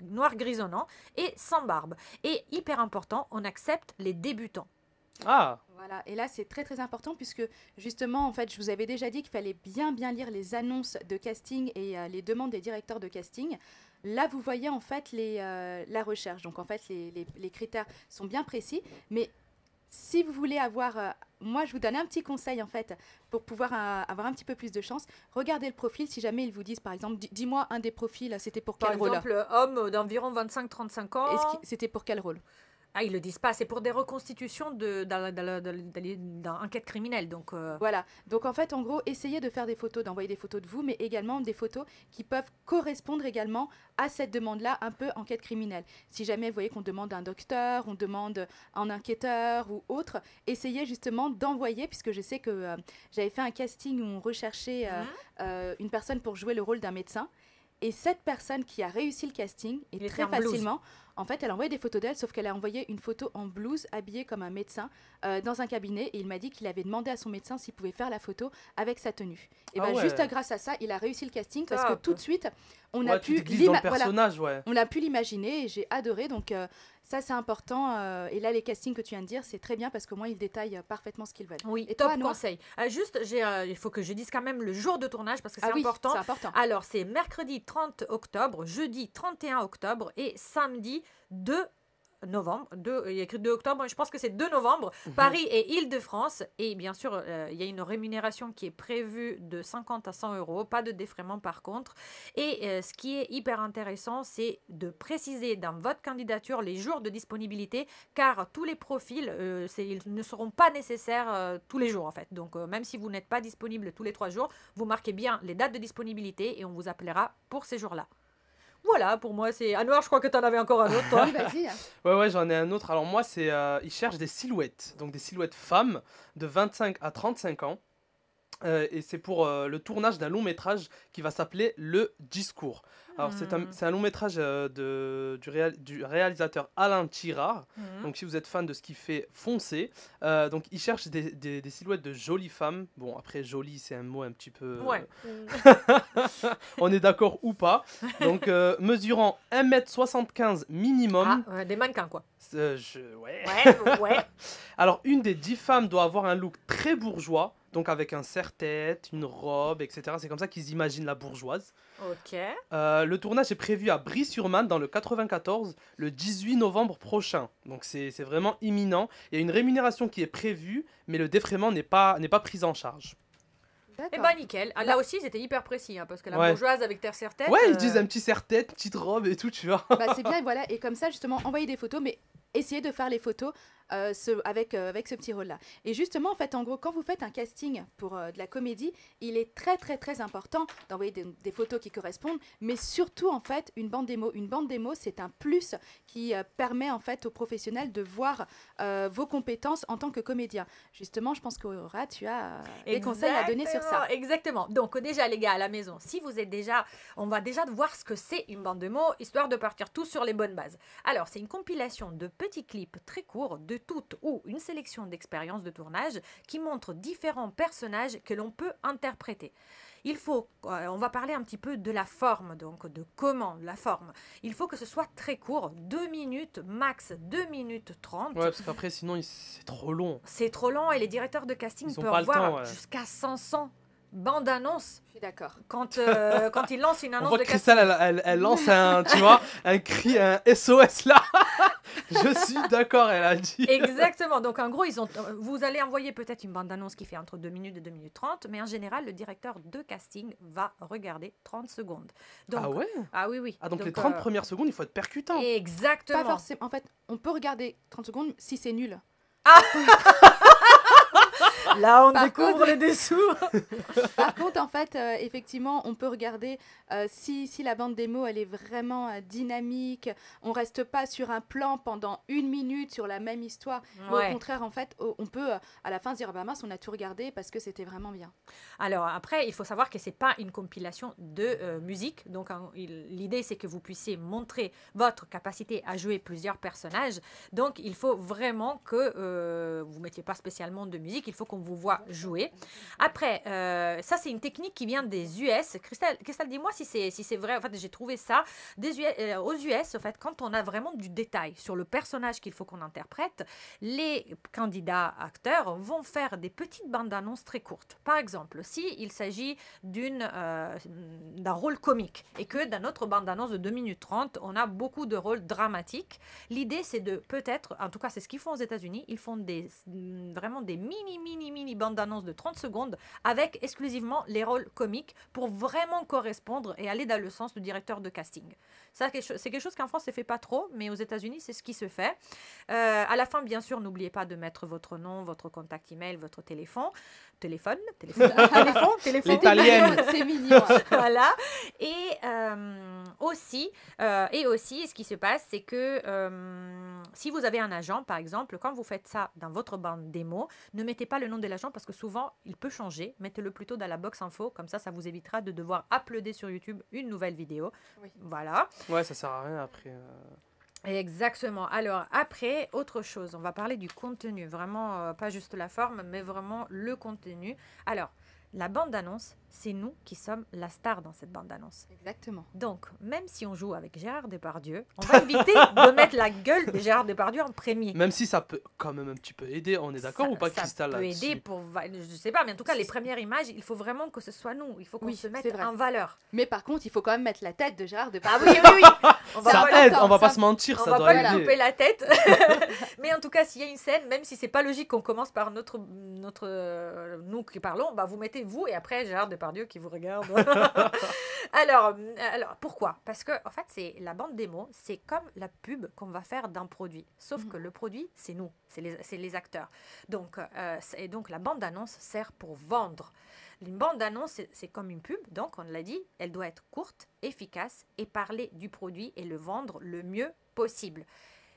noir grisonnant et sans barbe. Et hyper important, on accepte les débutants. Ah, Voilà, et là c'est très très important puisque justement en fait je vous avais déjà dit qu'il fallait bien lire les annonces de casting et les demandes des directeurs de casting. Là vous voyez en fait la recherche, donc en fait les critères sont bien précis, mais si vous voulez avoir, moi je vous donne un petit conseil en fait pour pouvoir avoir un petit peu plus de chance, regardez le profil si jamais ils vous disent par exemple, dis-moi un des profils, c'était pour Par quel rôle? exemple, homme d'environ 25-35 ans. C'était pour quel rôle? Ah, ils le disent pas, c'est pour des reconstitutions dans enquête criminelle. Donc, Voilà, donc en fait, en gros, essayez de faire des photos, d'envoyer des photos de vous, mais également des photos qui peuvent correspondre également à cette demande-là, un peu enquête criminelle. Si jamais vous voyez qu'on demande un docteur, on demande un enquêteur ou autre, essayez justement d'envoyer, puisque je sais que j'avais fait un casting où on recherchait une personne pour jouer le rôle d'un médecin. Et cette personne qui a réussi le casting, et Il très était en blouse. facilement, en fait, elle a envoyé des photos d'elle, sauf qu'elle a envoyé une photo en blouse, habillée comme un médecin, dans un cabinet. Et il m'a dit qu'il avait demandé à son médecin s'il pouvait faire la photo avec sa tenue. Et Ah ben ouais. juste grâce à ça, il a réussi le casting parce que Top. tout de suite, on ouais, a tu pu te glisses dans le voilà, personnage, ouais. on a pu l'imaginer et j'ai adoré. Donc ça, c'est important. Et là, les castings que tu viens de dire, c'est très bien parce qu'au moins, ils détaillent parfaitement ce qu'ils veulent. oui, Et top toi, Noah? conseil. Juste, il faut que je dise quand même le jour de tournage parce que c'est Ah oui, important. c'est important. Alors, c'est mercredi 30 octobre, jeudi 31 octobre et samedi 2 novembre. Il y a écrit 2 octobre, je pense que c'est 2 novembre. Paris et Île-de-France. Et bien sûr, il y a une rémunération qui est prévue de 50 à 100 euros. Pas de défraiement par contre. Et ce qui est hyper intéressant, c'est de préciser dans votre candidature les jours de disponibilité, car tous les profils, ils ne seront pas nécessaires tous les jours en fait. Donc, même si vous n'êtes pas disponible tous les 3 jours, vous marquez bien les dates de disponibilité et on vous appellera pour ces jours-là. Voilà, pour moi, c'est... Anouar, je crois que tu en avais encore un autre, toi. Oui, vas-y. Ouais, j'en ai un autre. Alors moi, c'est ils cherchent des silhouettes. Donc des silhouettes femmes de 25 à 35 ans. Et c'est pour le tournage d'un long métrage qui va s'appeler Le Discours. Alors c'est un long métrage du réalisateur Alain Tirard. Donc si vous êtes fan de ce qu'il fait, foncez. Donc il cherche des silhouettes de jolies femmes. Bon, après jolie c'est un mot un petit peu... Ouais. On est d'accord ou pas. Donc mesurant 1m75 minimum. Ah, des mannequins, quoi. Ouais. Ouais. Alors, une des 10 femmes doit avoir un look très bourgeois, donc avec un serre-tête, une robe, etc. C'est comme ça qu'ils imaginent la bourgeoise. Ok. Le tournage est prévu à Brie-sur-Marne, dans le 94, le 18 novembre prochain. Donc, c'est vraiment imminent. Il y a une rémunération qui est prévue, mais le défraiement n'est pas pris en charge. Eh D'accord. ben nickel. Ah, là aussi, c'était hyper précis, hein, parce que la Ouais. bourgeoise avec terre serre-tête... Ouais, ils disent un petit serre-tête, petite robe et tout, tu vois. Bah, c'est bien, et voilà. Et comme ça, justement, envoyez des photos, mais essayez de faire les photos avec ce petit rôle-là. Et justement, en fait, en gros, quand vous faites un casting pour de la comédie, il est très, très, très important d'envoyer des photos qui correspondent, mais surtout, en fait, une bande démo. Une bande démo, c'est un plus qui permet, en fait, aux professionnels de voir vos compétences en tant que comédien. Justement, je pense qu'Aura, tu as des conseils à donner sur ça. Exactement. Donc déjà, les gars, à la maison, si vous êtes déjà... On va déjà voir ce que c'est une bande de mots, histoire de partir tous sur les bonnes bases. Alors, c'est une compilation de petits clips très courts, de toutes ou une sélection d'expériences de tournage qui montrent différents personnages que l'on peut interpréter. On va parler un petit peu de la forme, donc de comment, la forme. Il faut que ce soit très court, 2 minutes, max 2 minutes 30. Ouais, parce qu'après, sinon, c'est trop long. C'est trop long et les directeurs de casting Ils ont peuvent pas le voir temps, ouais. jusqu'à 500 bandes annonces Je suis d'accord. quand ils lancent une On annonce voit de que casting. Crystal, elle lance un, tu vois, un cri, un SOS là. Je suis d'accord, elle a dit. Exactement. Donc, en gros, vous allez envoyer peut-être une bande-annonce qui fait entre 2 minutes et 2 minutes 30, mais en général, le directeur de casting va regarder 30 secondes. Donc, Ah ouais? Ah oui, oui. Ah donc les 30 premières secondes, il faut être percutant. Exactement. Pas forcément. En fait, on peut regarder 30 secondes si c'est nul. Là, on Par découvre contre- les dessous. Par contre, en fait, effectivement, on peut regarder si la bande démo, elle est vraiment dynamique. On reste pas sur un plan pendant 1 minute sur la même histoire. Mais Ouais. au contraire, en fait, on peut à la fin se dire, bah mince, on a tout regardé parce que c'était vraiment bien. Alors après, il faut savoir que c'est pas une compilation de musique. Donc l'idée, c'est que vous puissiez montrer votre capacité à jouer plusieurs personnages. Donc il faut vraiment que vous mettiez pas spécialement de musique. Il faut qu'on vous voit jouer. Après, ça c'est une technique qui vient des US. Christelle, dis-moi si c'est vrai. En fait, j'ai trouvé ça aux US. En fait, quand on a vraiment du détail sur le personnage qu'il faut qu'on interprète, les candidats acteurs vont faire des petites bandes annonces très courtes. Par exemple, s'il s'agit d'un rôle comique et que dans notre bande annonce de 2 minutes 30, on a beaucoup de rôles dramatiques, l'idée c'est de peut-être, en tout cas c'est ce qu'ils font aux États-Unis, ils font vraiment des mini bandes annonces de 30 secondes avec exclusivement les rôles comiques pour vraiment correspondre et aller dans le sens du directeur de casting. Ça, c'est quelque chose qu'en France ne se fait pas trop, mais aux États-Unis, c'est ce qui se fait. À la fin, bien sûr, n'oubliez pas de mettre votre nom, votre contact email, votre téléphone. L'italienne. C'est mignon. Voilà. Et aussi, ce qui se passe, c'est que si vous avez un agent, par exemple, quand vous faites ça dans votre bande démo, ne mettez pas le nom de l'agent parce que souvent, il peut changer. Mettez-le plutôt dans la box info. Comme ça vous évitera de devoir uploader sur YouTube une nouvelle vidéo. Oui. Voilà. Ouais, ça sert à rien après. Exactement. Alors après, autre chose, on va parler du contenu, vraiment pas juste la forme, mais vraiment le contenu. Alors, la bande-annonce, c'est nous qui sommes la star dans cette bande-annonce. Exactement. Donc, même si on joue avec Gérard Depardieu, on va éviter de mettre la gueule de Gérard Depardieu en premier. Même si ça peut quand même un petit peu aider, on est d'accord ou pas, Cristal? Ça peut aider pour, je sais pas, mais en tout cas, les premières images, il faut vraiment que ce soit nous. Il faut qu'on se mette en valeur. Mais par contre, il faut quand même mettre la tête de Gérard Depardieu. Ah oui. Ça aide, on va pas se mentir, ça doit pas aider. lui couper la tête. Mais en tout cas, s'il y a une scène, même si c'est pas logique qu'on commence par nous qui parlons, bah vous mettez vous et après Gérard Depardieu qui vous regarde. alors, pourquoi? Parce que en fait, c'est la bande démo, c'est comme la pub qu'on va faire d'un produit. Sauf que le produit, c'est nous, c'est les acteurs. Donc, la bande annonce sert pour vendre. Une bande annonce, c'est comme une pub, donc on l'a dit, elle doit être courte, efficace et parler du produit et le vendre le mieux possible.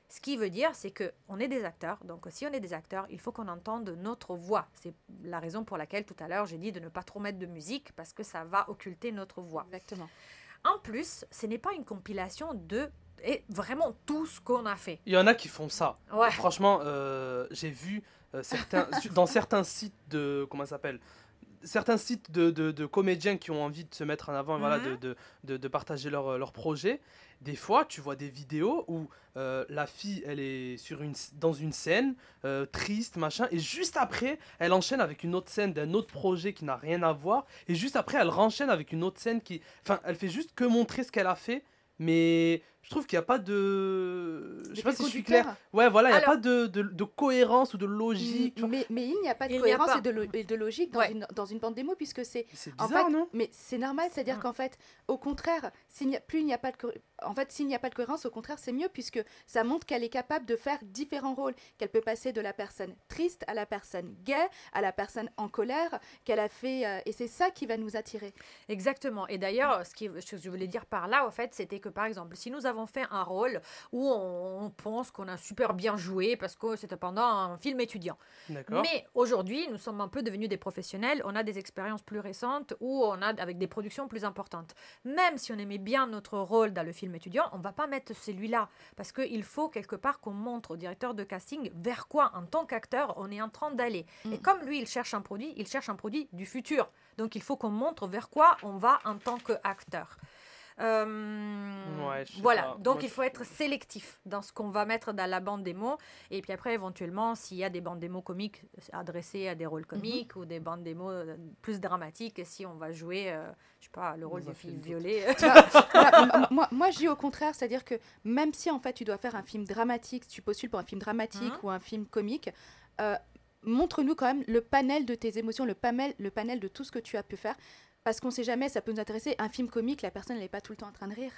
Ce qui veut dire, c'est qu'on est des acteurs. Donc, si on est des acteurs, il faut qu'on entende notre voix. C'est la raison pour laquelle, tout à l'heure, j'ai dit de ne pas trop mettre de musique parce que ça va occulter notre voix. Exactement. En plus, ce n'est pas une compilation de vraiment tout ce qu'on a fait. Il y en a qui font ça. Ouais. Franchement, j'ai vu dans certains sites de... Comment ça s'appelle ? Certains sites de comédiens qui ont envie de se mettre en avant, voilà, de partager leur projet. Des fois, tu vois des vidéos où la fille, elle est dans une scène triste, machin, et juste après, elle enchaîne avec une autre scène d'un autre projet qui n'a rien à voir, et juste après, elle renchaîne avec une autre scène qui... Enfin, elle fait juste que montrer ce qu'elle a fait, mais je trouve qu'il n'y a pas de... Je sais pas si je suis clair. Ouais, voilà, il n'y a pas de cohérence ou de logique. Mais il n'y a pas de cohérence et de logique dans une bande démo, puisque c'est... C'est bizarre, non ? Mais c'est normal, c'est-à-dire qu'en fait, au contraire, s'il n'y a pas de cohérence, au contraire, c'est mieux, puisque ça montre qu'elle est capable de faire différents rôles, qu'elle peut passer de la personne triste à la personne gaie, à la personne en colère, qu'elle a fait... et c'est ça qui va nous attirer. Exactement. Et d'ailleurs, ce que je voulais dire par là, en fait, c'était que, par exemple, si nous avons fait un rôle où on pense qu'on a super bien joué parce que c'était pendant un film étudiant. D'accord. Mais aujourd'hui, nous sommes un peu devenus des professionnels, on a des expériences plus récentes où on a avec des productions plus importantes. Même si on aimait bien notre rôle dans le film étudiant, on ne va pas mettre celui-là parce qu'il faut quelque part qu'on montre au directeur de casting vers quoi, en tant qu'acteur, on est en train d'aller. Et comme lui, il cherche un produit du futur. Donc, il faut qu'on montre vers quoi on va en tant qu'acteur. Voilà, donc il faut être sélectif dans ce qu'on va mettre dans la bande démo. Et puis après, éventuellement, s'il y a des bandes démos comiques adressées à des rôles comiques ou des bandes démos plus dramatiques, si on va jouer, je sais pas, le rôle des filles violées. Moi, je dis au contraire, c'est-à-dire que même si en fait tu dois faire un film dramatique, si tu postules pour un film dramatique ou un film comique, montre-nous quand même le panel de tes émotions, le panel de tout ce que tu as pu faire. Parce qu'on ne sait jamais, ça peut nous intéresser. Un film comique, la personne, elle n'est pas tout le temps en train de rire.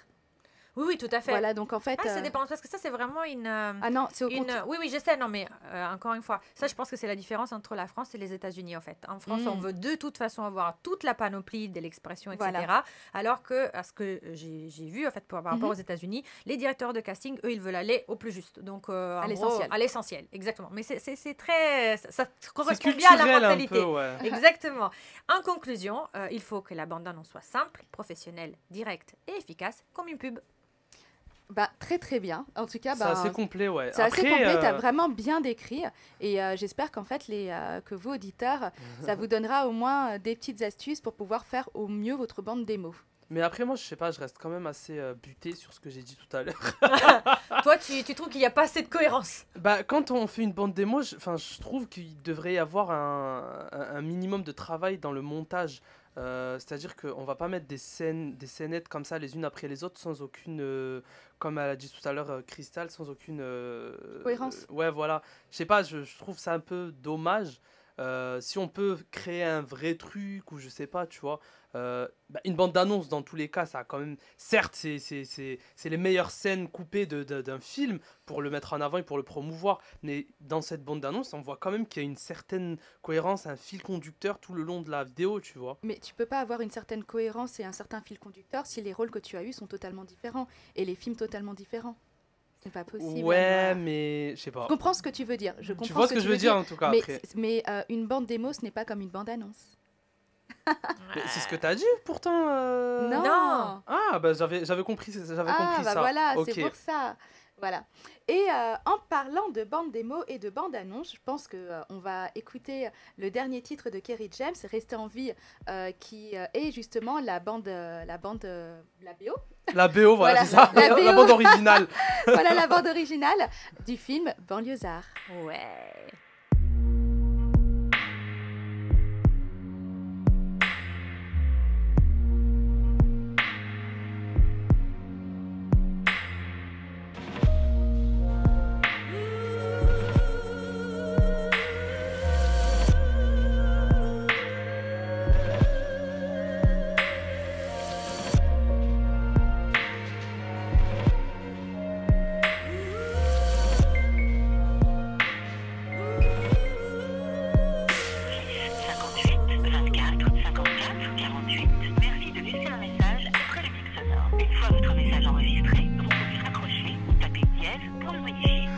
Oui, tout à fait. Voilà, donc en fait... ça dépend, parce que ça, c'est vraiment une... Ah non, c'est Oui, je sais, non, mais encore une fois, ça, je pense que c'est la différence entre la France et les États-Unis, en fait. En France, on veut de toute façon avoir toute la panoplie de l'expression, etc. Voilà. Alors que, à ce que j'ai vu, en fait, par rapport aux États-Unis, les directeurs de casting, eux, ils veulent aller au plus juste. Donc, à l'essentiel, exactement. Mais c'est très... Ça correspond bien à la mentalité. Un peu, ouais. Exactement. En conclusion, il faut que la bande-annonce soit simple, professionnelle, directe et efficace, comme une pub. Bah, très très bien. En tout cas, C'est assez complet, ouais. c'est assez Après, complet, tu as vraiment bien décrit. Et j'espère qu'en fait, que vous, auditeurs, ça vous donnera au moins des petites astuces pour pouvoir faire au mieux votre bande démo. mais après, moi, je sais pas, je reste quand même assez buté sur ce que j'ai dit tout à l'heure. Toi, tu trouves qu'il n'y a pas assez de cohérence. Bah, quand on fait une bande démo, je trouve qu'il devrait y avoir un minimum de travail dans le montage. C'est-à-dire qu'on va pas mettre des scénettes comme ça les unes après les autres sans aucune, comme elle a dit tout à l'heure, Crystal, sans aucune Cohérence. ouais, voilà. Je sais pas, je trouve ça un peu dommage. Si on peut créer un vrai truc ou je sais pas, tu vois. Bah, une bande d'annonce dans tous les cas, ça a quand même. Certes, c'est les meilleures scènes coupées d'un film pour le mettre en avant et pour le promouvoir. Mais dans cette bande d'annonce, on voit quand même qu'il y a une certaine cohérence, un fil conducteur tout le long de la vidéo, tu vois. Mais tu peux pas avoir une certaine cohérence et un certain fil conducteur si les rôles que tu as eus sont totalement différents et les films totalement différents. C'est pas possible. Ouais, Anouar. mais je sais pas. Je comprends ce que tu veux dire. Je comprends Tu vois ce que je veux dire en tout cas Mais, après. une bande démo, ce n'est pas comme une bande annonce. Mais c'est ce que t'as dit pourtant. Non. Non. Ah, bah j'avais compris, j'avais Ah, compris bah ça. voilà, Ok. c'est pour ça. Voilà. Et en parlant de bande démo et de bande annonce, je pense que on va écouter le dernier titre de Kerry James, Rester en vie, qui est justement la BO. La BO, voilà, Voilà, c'est ça. la La BO. bande originale. Voilà la bande originale du film Banlieusard. Ouais. Merci de laisser un message après le bip sonore. Une fois votre message enregistré, vous pouvez raccrocher ou taper dièse pour le modifier.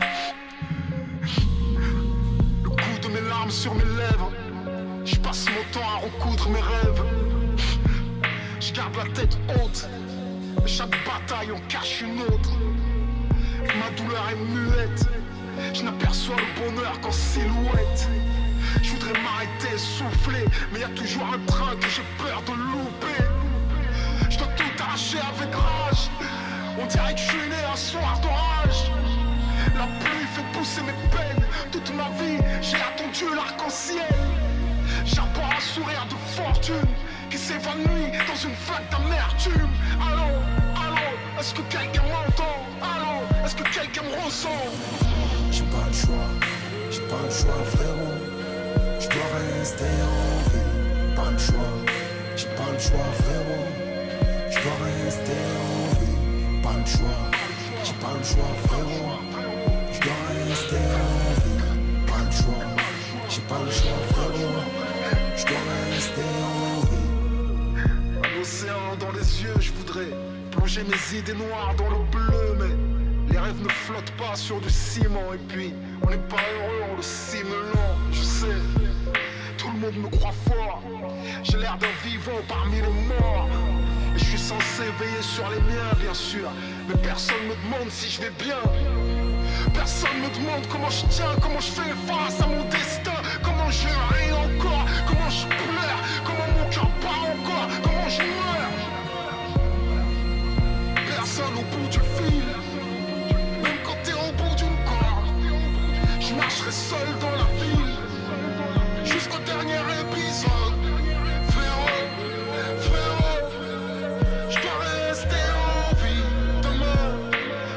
Le coup de mes larmes sur mes lèvres. Je passe mon temps à recoudre mes rêves. Je garde la tête haute. Mais chaque bataille en cache une autre. Ma douleur est muette. Je n'aperçois le bonheur qu'en silhouette. Je voudrais m'arrêter, souffler. Mais y a toujours un train que j'ai peur de louper. Je dois tout arracher avec rage. On dirait que je suis né un soir d'orage. La pluie fait pousser mes peines. Toute ma vie, j'ai attendu l'arc-en-ciel. J'apprends un sourire de fortune qui s'évanouit dans une vague d'amertume. Allô, allô, est-ce que quelqu'un m'entend? Allô, est-ce que quelqu'un me ressent? J'ai pas le choix frérot. Je dois rester en vie. Pas le choix, j'ai pas le choix frérot. Je dois rester en vie. Pas le choix, j'ai pas le choix frérot. Je dois rester en vie. Pas le choix, j'ai pas le choix frérot. Je dois rester en vie. Un océan dans les yeux, je voudrais plonger mes idées noires dans le bleu, mais les rêves ne flottent pas sur du ciment. Et puis, on n'est pas heureux en le simulant, je sais. Tout le monde me croit fort. J'ai l'air d'un vivant parmi les morts. Et je suis censé veiller sur les miens, bien sûr. Mais personne me demande si je vais bien. Personne me demande comment je tiens, comment je fais face à mon destin. Comment je ris encore, comment je pleure, comment mon cœur bat encore, comment je meurs. Personne au bout du fil. Même quand t'es au bout d'une corde. Je marcherai seul dans la ville. Jusqu'au dernier épisode. Frérot, frérot, je dois rester en vie. Demain,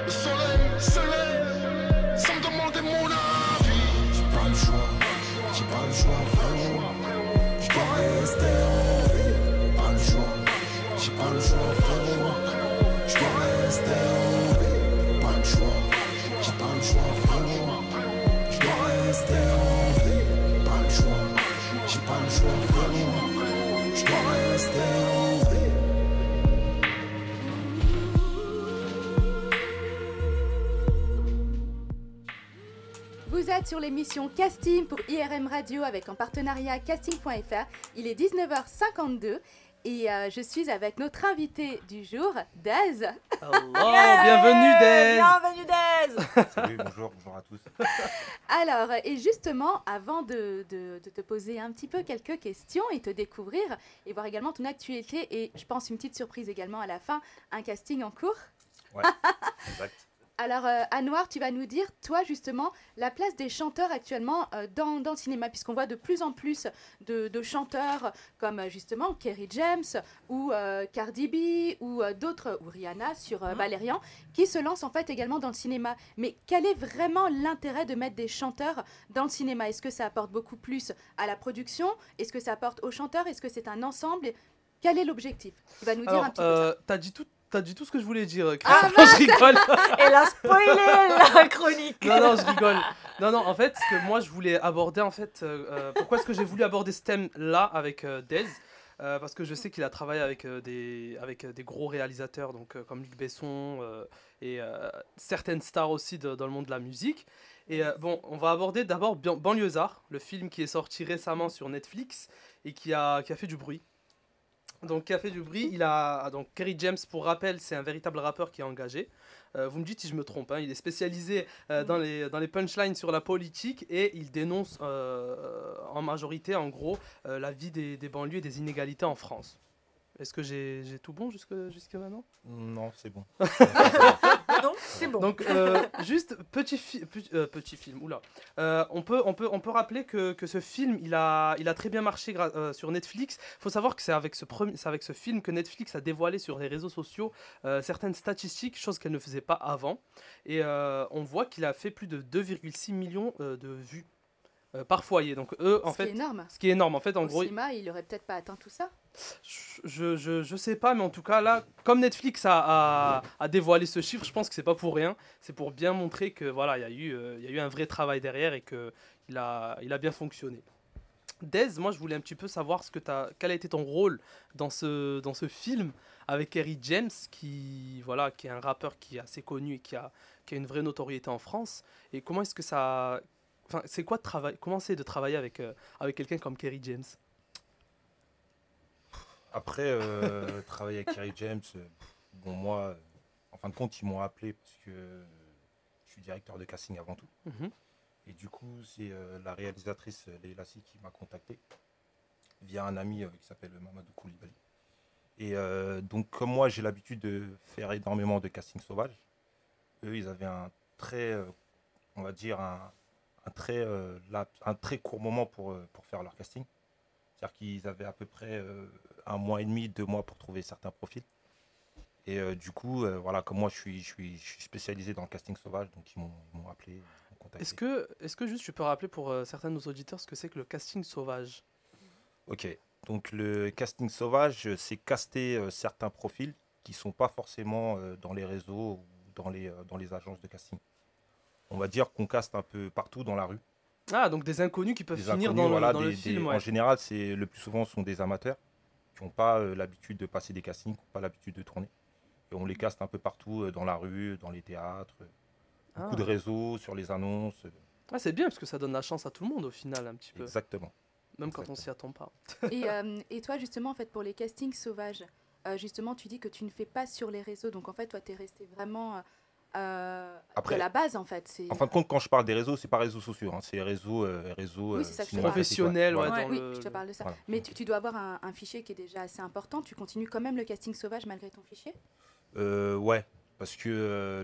le soleil se lève sans me demander mon avis. J'ai pas le choix frérot. Je dois rester en vie. Pas le choix, j'ai pas le choix frérot. Je dois rester en vie. Pas le choix, j'ai pas le choix frérot. Je dois rester en vie. Pas le choix, j'ai pas le choix frérot. Je dois rester en vie. Vous êtes sur l'émission Casting pour IRM Radio avec en partenariat casting.fr. Il est 19h52 Et je suis avec notre invité du jour, Dez. Alors, bienvenue Dez. Bienvenue Dez. Salut, bonjour à tous. Alors, et justement, avant de te poser un petit peu quelques questions et te découvrir, et voir également ton actualité, et je pense une petite surprise également à la fin, un casting en cours. Ouais, exact. Alors, Anouar, tu vas nous dire, toi, justement, la place des chanteurs actuellement dans le cinéma, puisqu'on voit de plus en plus de chanteurs comme, justement, Kerry James ou Cardi B ou d'autres, ou Rihanna sur Valérian, qui se lancent, en fait, également dans le cinéma. Mais quel est vraiment l'intérêt de mettre des chanteurs dans le cinéma? Est-ce que ça apporte beaucoup plus à la production? Est-ce que ça apporte aux chanteurs? Est-ce que c'est un ensemble? Quel est l'objectif? Tu vas nous dire un petit peu ça. T'as dit tout ce que je voulais dire, Christophe. Non, je rigole. Elle a spoilé la chronique. Non, je rigole. Non, en fait, ce que moi je voulais aborder, en fait, pourquoi est-ce que j'ai voulu aborder ce thème-là avec Dez parce que je sais qu'il a travaillé avec des gros réalisateurs, donc comme Luc Besson et certaines stars aussi dans le monde de la musique. Et bon, on va aborder d'abord Banlieusard, le film qui est sorti récemment sur Netflix et qui a fait du bruit. Donc, qui a fait du bruit, donc Kerry James, pour rappel, c'est un véritable rappeur qui est engagé. Vous me dites si je me trompe, hein, il est spécialisé dans les punchlines sur la politique et il dénonce en majorité, en gros, la vie des banlieues et des inégalités en France. Est-ce que j'ai tout bon jusque maintenant? Non, c'est bon. Non, c'est bon. Donc, juste petit film. Oula. On peut rappeler que ce film, il a très bien marché sur Netflix. Il faut savoir que c'est avec ce film que Netflix a dévoilé sur les réseaux sociaux certaines statistiques, chose qu'elle ne faisait pas avant. Et on voit qu'il a fait plus de 2,6 millions de vues par foyer. Donc eux, en fait, ce qui est énorme. En fait, en gros, cinéma, il aurait peut-être pas atteint tout ça. Je sais pas, mais en tout cas là, comme Netflix a dévoilé ce chiffre, je pense que c'est pas pour rien. C'est pour bien montrer que voilà, il y a eu un vrai travail derrière et que il a bien fonctionné. Dez, moi je voulais un petit peu savoir quel a été ton rôle dans ce film avec Kerry James, qui est un rappeur qui est assez connu et qui a une vraie notoriété en France. Et comment est-ce que ça, enfin, c'est quoi comment c'est de travailler avec quelqu'un comme Kerry James? Après, travailler avec Kerry James, bon, moi, en fin de compte, ils m'ont appelé parce que je suis directeur de casting avant tout. Et du coup, c'est la réalisatrice Leila Si qui m'a contacté via un ami qui s'appelle Mamadou Koulibaly. Et donc, comme moi, j'ai l'habitude de faire énormément de casting sauvage, eux, ils avaient un très, on va dire, un très court moment pour faire leur casting. C'est-à-dire qu'ils avaient à peu près 1 mois et demi, 2 mois pour trouver certains profils. Et du coup, voilà, comme moi, je suis spécialisé dans le casting sauvage, donc ils m'ont appelé, ils m'ont contacté. Est-ce que juste tu peux rappeler pour certains de nos auditeurs ce que c'est que le casting sauvage? Ok, donc le casting sauvage, c'est caster certains profils qui ne sont pas forcément dans les réseaux ou dans les agences de casting. On va dire qu'on caste un peu partout dans la rue. Ah, donc des inconnus qui peuvent finir voilà, dans le film. Ouais. En général, le plus souvent, ce sont des amateurs qui n'ont pas l'habitude de passer des castings, qui n'ont pas l'habitude de tourner. Et on les caste un peu partout, dans la rue, dans les théâtres, beaucoup de réseaux, sur les annonces. Ah, c'est bien, parce que ça donne la chance à tout le monde, au final, un petit peu. Exactement. Même quand on s'y attend pas. Et toi, justement, en fait, pour les castings sauvages, justement, tu dis que tu ne fais pas sur les réseaux. Donc, en fait, toi, tu es resté vraiment... Après, de la base en fait. En fin de compte, quand je parle des réseaux, c'est pas réseaux sociaux, hein, c'est réseaux oui, c'est ça que professionnels. Oui, je te parle de ça. Voilà. Mais tu dois avoir un fichier qui est déjà assez important. Tu continues quand même le casting sauvage malgré ton fichier? Ouais, parce que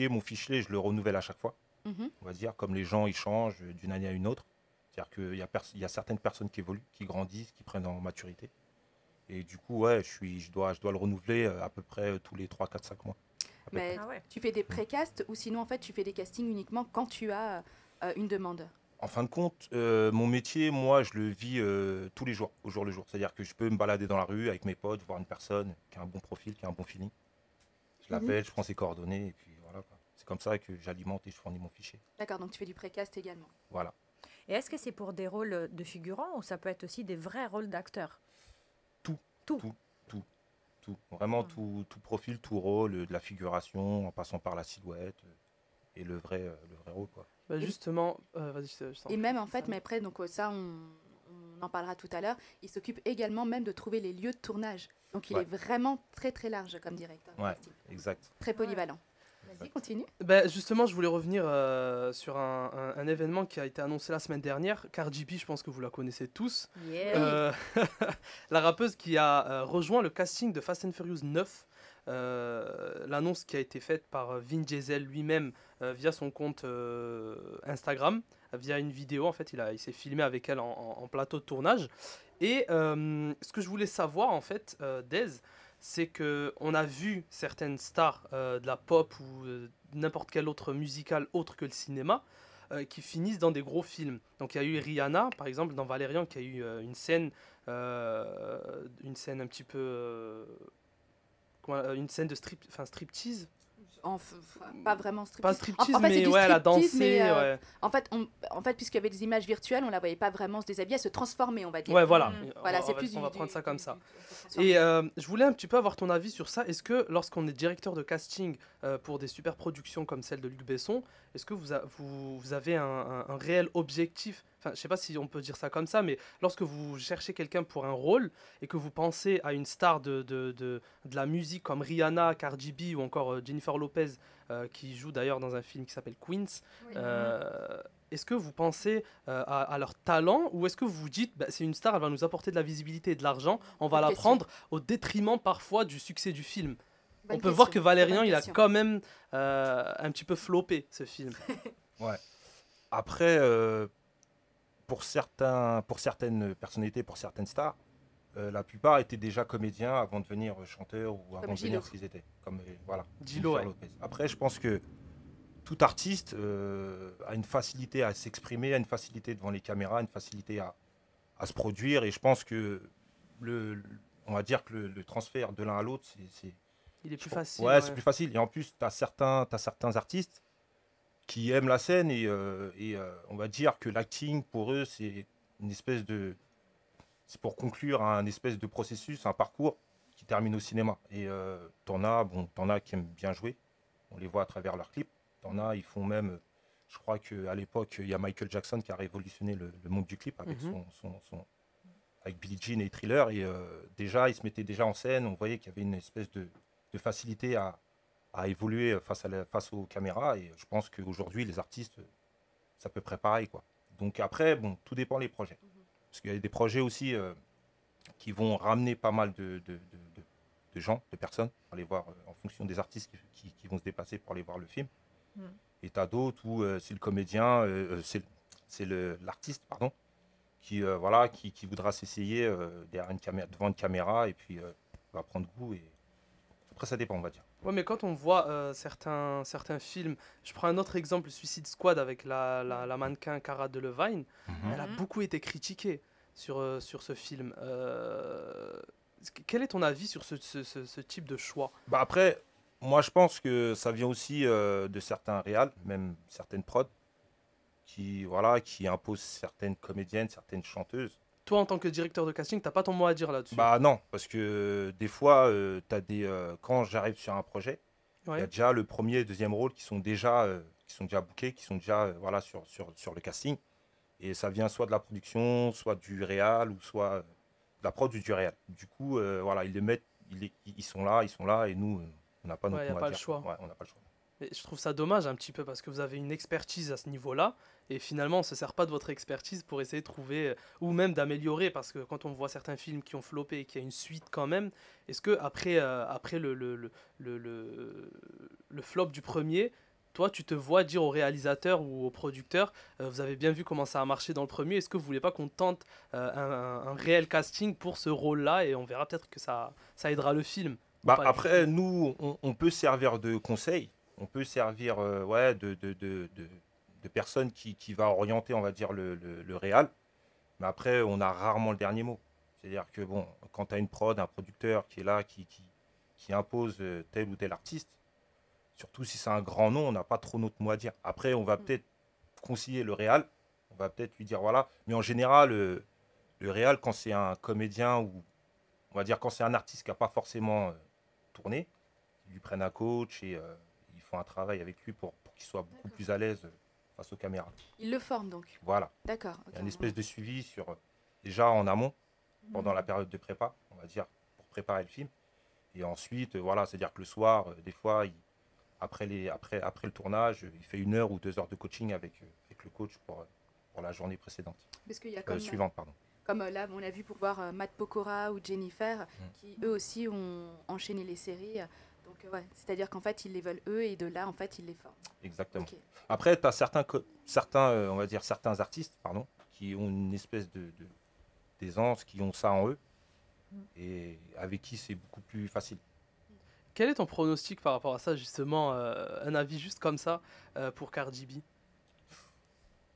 mon fichier, je le renouvelle à chaque fois. On va dire, comme les gens, ils changent d'une année à une autre. C'est-à-dire qu'il y a certaines personnes qui évoluent, qui grandissent, qui prennent en maturité. Et du coup, ouais, je dois le renouveler à peu près tous les 3, 4, 5 mois. Mais tu fais des pré-casts ou sinon en fait tu fais des castings uniquement quand tu as une demande? En fin de compte, mon métier, moi, je le vis tous les jours, au jour le jour. C'est-à-dire que je peux me balader dans la rue avec mes potes, voir une personne qui a un bon profil, qui a un bon feeling. Je l'appelle, je prends ses coordonnées et puis voilà, quoi. C'est comme ça que j'alimente et je fournis mon fichier. D'accord, donc tu fais du pré-cast également. Voilà. Et est-ce que c'est pour des rôles de figurants ou ça peut être aussi des vrais rôles d'acteurs? Tout. Vraiment tout profil, tout rôle, de la figuration, en passant par la silhouette et le vrai rôle, quoi. Bah justement, vas-y, je t'en Et même en fait, mais après, donc ça, on on en parlera tout à l'heure, il s'occupe également même de trouver les lieux de tournage. Donc il Ouais. est vraiment très très large comme directeur. de Ouais, casting. exact. Très polyvalent. Vas-y, continue. Ben, justement, je voulais revenir sur un événement qui a été annoncé la semaine dernière. Cardi B, je pense que vous la connaissez tous. Yeah. La rappeuse qui a rejoint le casting de Fast and Furious 9. L'annonce qui a été faite par Vin Diesel lui-même via son compte Instagram, via une vidéo. En fait, il s'est filmé avec elle en plateau de tournage. Et ce que je voulais savoir, en fait, Dez, c'est qu'on a vu certaines stars de la pop ou n'importe quel autre musical autre que le cinéma qui finissent dans des gros films. Donc il y a eu Rihanna, par exemple, dans Valérian, qui a eu une scène un petit peu... une scène de striptease. Pas vraiment striptease. Pas striptease, En fait, c'est mais du ouais, elle a striptease, dansé. mais, Ouais, En fait, puisqu'il y avait des images virtuelles, on la voyait pas vraiment se déshabiller, elle se transformer, on va dire. ouais, voilà. Voilà, c'est plus on va prendre ça comme ça. Et Et je voulais un petit peu avoir ton avis sur ça. Est-ce que lorsqu'on est directeur de casting pour des super productions comme celle de Luc Besson, est-ce que vous avez un réel objectif? Enfin, je sais pas si on peut dire ça comme ça, mais lorsque vous cherchez quelqu'un pour un rôle et que vous pensez à une star de la musique comme Rihanna, Cardi B ou encore Jennifer Lopez, qui joue d'ailleurs dans un film qui s'appelle Queens, est-ce que vous pensez à leur talent ou est-ce que vous vous dites bah, c'est une star, elle va nous apporter de la visibilité et de l'argent, on va Bonne la question. prendre au détriment parfois du succès du film? Bonne On peut voir que question, Valérian, bonne il a question. quand même un petit peu floppé ce film. Ouais. Après, pour certaines personnalités, pour certaines stars, la plupart étaient déjà comédiens avant de devenir chanteurs ou avant de Gillo. devenir ce qu'ils étaient. Comme voilà. Gillo, Jennifer Lopez. Après, je pense que tout artiste a une facilité à s'exprimer, a une facilité devant les caméras, une facilité à se produire. Et je pense que on va dire que le transfert de l'un à l'autre, c'est Il est plus facile. ouais, c'est plus facile. Et en plus, tu as certains artistes qui aiment la scène et on va dire que l'acting, pour eux, c'est une espèce de... C'est pour conclure un espèce de processus, un parcours qui termine au cinéma. Et t'en as qui aiment bien jouer. On les voit à travers leurs clips. T'en as, ils font même... Je crois qu'à l'époque, il y a Michael Jackson qui a révolutionné le monde du clip avec avec Billie Jean et Thriller. Et déjà, il se mettait déjà en scène. On voyait qu'il y avait une espèce de facilité à évoluer face aux caméras. Et je pense qu'aujourd'hui, les artistes, c'est à peu près pareil, quoi. Donc après, bon, tout dépend des projets. Parce qu'il y a des projets aussi qui vont ramener pas mal de gens, de personnes, pour aller voir en fonction des artistes qui vont se déplacer pour aller voir le film. Et t'as d'autres où c'est le comédien, c'est l'artiste, pardon, qui voudra s'essayer devant une caméra et puis va prendre goût. Et après, ça dépend, on va dire. Ouais, mais quand on voit certains films, je prends un autre exemple, Suicide Squad avec la mannequin Cara Delevingne, elle a beaucoup été critiquée sur ce film. Quel est ton avis sur ce type de choix? Bah après, moi je pense que ça vient aussi de certains réals, même certaines prods, qui imposent certaines comédiennes, certaines chanteuses. Toi, en tant que directeur de casting, t'as pas ton mot à dire là-dessus? Bah non, parce que des fois, quand j'arrive sur un projet, il y a Ouais. déjà le premier et deuxième rôle qui sont déjà bookés, qui sont déjà sur le casting. Et ça vient soit de la production, soit du réal, ou soit de la prod ou du réal. Du coup, ils les mettent, ils sont là, et nous, on n'a pas notre Ouais, y a mot à pas le dire. choix. Ouais, on n'a pas le choix. Mais je trouve ça dommage un petit peu parce que vous avez une expertise à ce niveau-là et finalement on se sert pas de votre expertise pour essayer de trouver ou même d'améliorer parce que quand on voit certains films qui ont floppé et qu'il y a une suite quand même, est-ce que après le flop du premier, toi tu te vois dire au réalisateur ou au producteur vous avez bien vu comment ça a marché dans le premier, est-ce que vous voulez pas qu'on tente un réel casting pour ce rôle-là et on verra peut-être que ça aidera le film. Bah, Pas du après, nous, on peut servir de conseil. On peut servir de personnes qui va orienter, on va dire, le réal. Mais après, on a rarement le dernier mot. C'est-à-dire que, bon, quand tu as une prod, un producteur qui est là, qui impose tel ou tel artiste, surtout si c'est un grand nom, on n'a pas trop notre mot à dire. Après, on va peut-être conseiller le réal. On va peut-être lui dire, voilà. Mais en général, le réal, quand c'est un comédien ou, on va dire, quand c'est un artiste qui n'a pas forcément tourné, ils lui prennent un coach et ils font un travail avec lui pour qu'il soit beaucoup plus à l'aise face aux caméras. Il le forme donc. Voilà. D'accord. Il y a une espèce de suivi sur déjà en amont, pendant la période de prépa, on va dire, pour préparer le film. Et ensuite, voilà, c'est-à-dire que le soir, des fois, après le tournage, il fait 1 heure ou 2 heures de coaching avec le coach pour la journée précédente. Parce qu'il y a Suivante, pardon. Comme là, on a vu pour voir Matt Pokora ou Jennifer, qui eux aussi ont enchaîné les séries. Donc, ouais, c'est-à-dire qu'en fait, ils les veulent eux et de là, en fait, ils les forment. Exactement. Ok. Après, tu as on va dire certains artistes, pardon, qui ont une espèce d'aisance, qui ont ça en eux, et avec qui c'est beaucoup plus facile. Quel est ton pronostic par rapport à ça, justement, un avis juste comme ça pour Cardi B?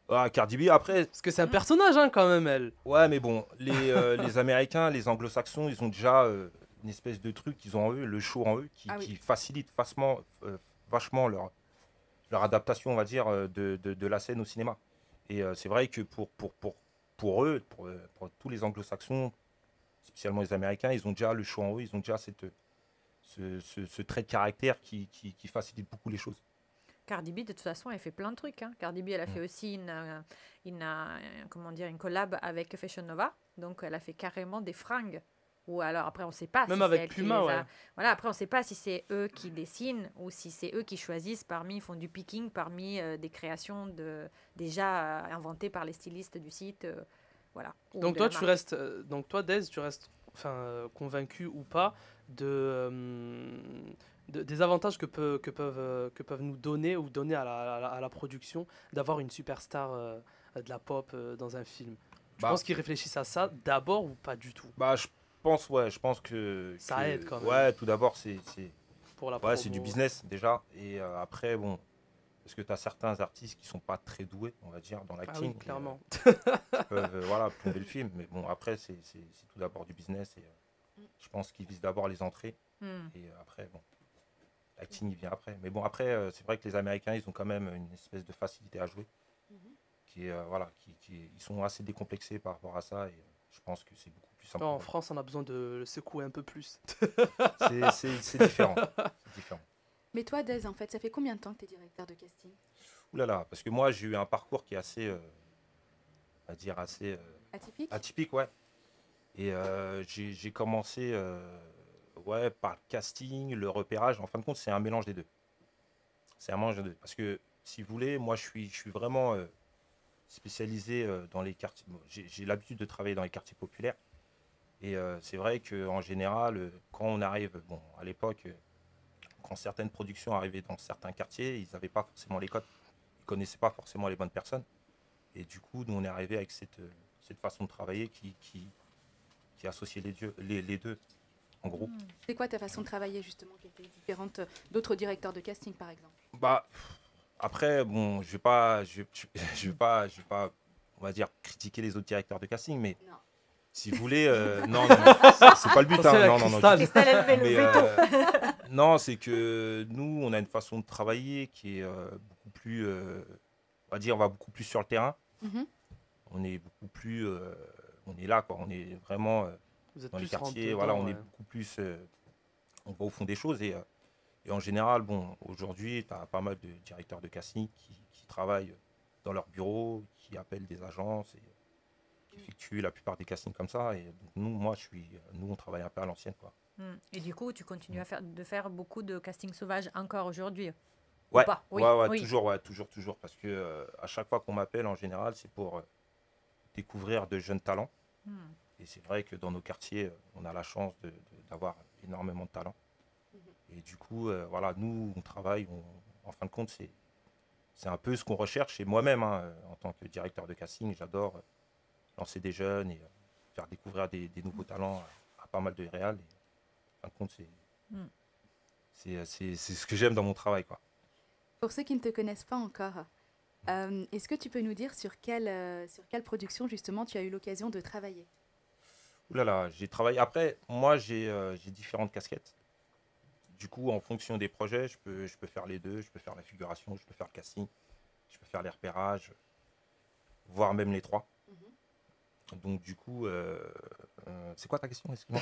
Ah, Cardi B, après, Parce que c'est un personnage, hein, quand même, elle. ouais, mais bon, les Américains, les Anglo-Saxons, ils ont déjà une espèce de truc qu'ils ont en eux, le show en eux, qui facilite vachement leur adaptation, on va dire, de la scène au cinéma. Et c'est vrai que pour eux, pour tous les Anglo-Saxons, spécialement les Américains, ils ont déjà le show en eux, ils ont déjà ce trait de caractère qui facilite beaucoup les choses. Cardi B, de toute façon, elle fait plein de trucs. Hein. Cardi B, elle a fait aussi une collab avec Fashion Nova. Donc, elle a fait carrément des fringues. Ou alors, après, on ne sait pas. Même si avec c'est elle qui Puma, les ouais. a... Voilà, après, on ne sait pas si c'est eux qui dessinent ou si c'est eux qui choisissent ils font du picking parmi des créations déjà inventées par les stylistes du site. Voilà. Ou Donc de toi, la marque. donc toi, Dez, tu restes convaincu ou pas des avantages que peuvent nous donner ou donner à la production d'avoir une superstar de la pop dans un film. Tu penses qu'ils réfléchissent à ça d'abord ou pas du tout? Je pense que Ça aide quand même. Ouais, tout d'abord, c'est Pour la c'est du business déjà. Et après, bon, parce que tu as certains artistes qui sont pas très doués, on va dire, dans l'acting. Ah oui, clairement. Qui peuvent plomber le film. Mais bon, après, c'est tout d'abord du business. Et je pense qu'ils visent d'abord les entrées. Et après, bon, l'acting, il vient après. Mais bon, après, c'est vrai que les Américains, ils ont quand même une espèce de facilité à jouer. Qui ils sont assez décomplexés par rapport à ça. Et je pense que c'est beaucoup plus simple. En France, on a besoin de le secouer un peu plus. C'est différent. C'est différent. Mais toi, Dez, en fait, ça fait combien de temps que tu es directeur de casting? Ouh là là, parce que moi, j'ai eu un parcours qui est assez, on va dire, assez Atypique? ouais. Et j'ai commencé par le casting, le repérage. En fin de compte, c'est un mélange des deux. C'est un mélange des deux. Parce que, si vous voulez, moi, je suis vraiment spécialisé dans les quartiers. Bon, j'ai l'habitude de travailler dans les quartiers populaires. Et c'est vrai qu'en général, quand on arrive, bon, à l'époque, quand certaines productions arrivaient dans certains quartiers, ils n'avaient pas forcément les codes. Ils ne connaissaient pas forcément les bonnes personnes. Et du coup, nous, on est arrivé avec cette façon de travailler qui associait les deux, en gros. C'est quoi ta façon de travailler, justement, qui était différente d'autres directeurs de casting, par exemple? Après, bon, je vais pas, on va dire, critiquer les autres directeurs de casting, mais Non. si vous voulez, non, c'est pas le but. Non. Christelle, elle met le Mais, veto. non, c'est que nous, on a une façon de travailler qui est beaucoup plus, on va dire, on va beaucoup plus sur le terrain. On est beaucoup plus, on est là, quoi. On est vraiment Vous êtes dans les plus quartiers. rentre Voilà, dedans, on est beaucoup plus, on va au fond des choses et en général, bon, aujourd'hui, tu as pas mal de directeurs de casting qui travaillent dans leur bureau, qui appellent des agences et qui effectuent la plupart des castings comme ça. Et donc, nous, on travaille un peu à l'ancienne, quoi. Et du coup, tu continues de faire beaucoup de casting sauvage encore aujourd'hui? Ouais, Ou pas? Oui, oui. toujours. Parce que à chaque fois qu'on m'appelle, en général, c'est pour découvrir de jeunes talents. Et c'est vrai que dans nos quartiers, on a la chance d'avoir énormément de talents. Et du coup, voilà, nous, on travaille, en fin de compte, c'est un peu ce qu'on recherche. Et moi-même, en tant que directeur de casting, j'adore lancer des jeunes et faire découvrir des nouveaux talents à pas mal de réals. Et en fin de compte, c'est ce que j'aime dans mon travail, quoi. Pour ceux qui ne te connaissent pas encore, est-ce que tu peux nous dire sur quelle production, justement, tu as eu l'occasion de travailler? Ouh là là, j'ai travaillé. Après, moi, j'ai différentes casquettes. Du coup, en fonction des projets, je peux faire les deux. Je peux faire la figuration, je peux faire le casting, je peux faire les repérages, voire même les trois. Donc, du coup, c'est quoi ta question? Excuse-moi.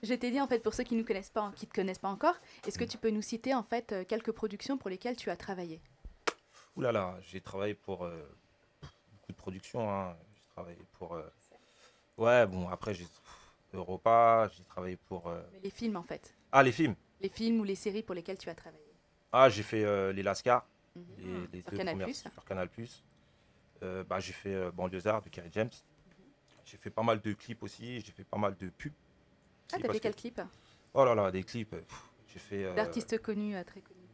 Je t'ai dit, en fait, pour ceux qui ne te connaissent pas encore, est-ce que tu peux nous citer, en fait, quelques productions pour lesquelles tu as travaillé? Ouh là là, j'ai travaillé pour beaucoup de productions. J'ai travaillé pour... Ouais, bon, après, j'ai Europa, j'ai travaillé pour... Mais les films, en fait. Ah, les films. Les films ou les séries pour lesquelles tu as travaillé. Ah, j'ai fait les Lascar, Mhm. les Sur deux Canal+. premières sur Canal+. Bah, j'ai fait Banlieusard de Kerry James. J'ai fait pas mal de clips aussi, j'ai fait pas mal de pubs. Ah, aussi, t'as parce fait quel que- clip? Oh là là, des clips. J'ai fait D'artistes connus, très connus.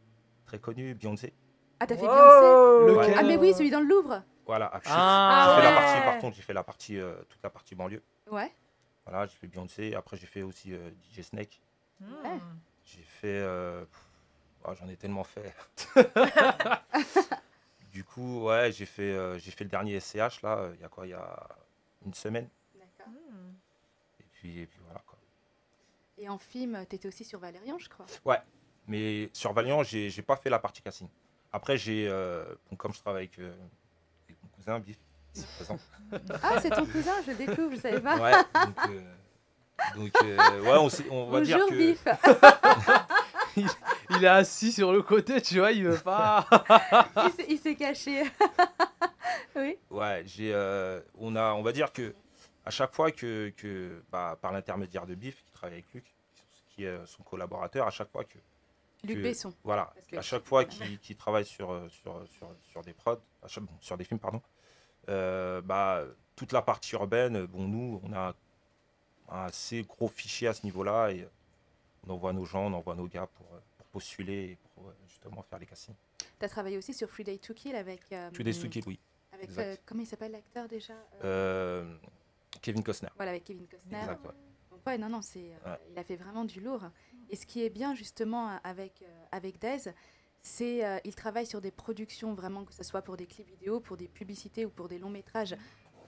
très connu, Beyoncé. Ah, t'as fait Wow. Beyoncé? Lequel Ah, mais oui, celui dans le Louvre. Voilà, Up Shit. Ah, J'ai fait la ouais. partie, par contre, j'ai fait la partie, toute la partie banlieue. Ouais. Voilà, j'ai fait Beyoncé. Après, j'ai fait aussi DJ Snake. Hmm. J'ai fait. J'en ai tellement fait. Du coup, ouais, j'ai fait le dernier SCH là. Il y a quoi? Il y a une semaine. D'accord. Hmm. Et puis voilà quoi. Et en film, t'étais aussi sur Valérian, je crois. Ouais. Mais sur Valiant, j'ai pas fait la partie casting. Après, bon, comme je travaille avec mon cousin, Biff, ici présent. Ah, c'est ton cousin, je le découvre, je savais pas. Ouais, ouais, on va dire Bonjour, que. Biff. Il est assis sur le côté, tu vois, il veut pas. Il s'est caché. Oui. Ouais, on va dire que à chaque fois bah, par l'intermédiaire de Biff, qui travaille avec Luc, qui est son collaborateur, à chaque fois Luc Besson. voilà, Parce que- à chaque fois qu'il travaille sur des prods, sur des films, pardon, bah, toute la partie urbaine, bon, nous, on a un assez gros fichier à ce niveau-là et on envoie nos gens, on envoie nos gars pour postuler et pour justement faire les castings. T'as travaillé aussi sur Free Day to Kill avec. Tu des Kill, oui. Avec, exact. comment il s'appelle l'acteur déjà? Kevin Costner. Voilà, avec Kevin Costner. Exact, ouais. Donc, ouais, non, Ouais. il a fait vraiment du lourd. Et ce qui est bien justement avec Dez, c'est il travaille sur des productions vraiment, que ce soit pour des clips vidéo, pour des publicités ou pour des longs métrages,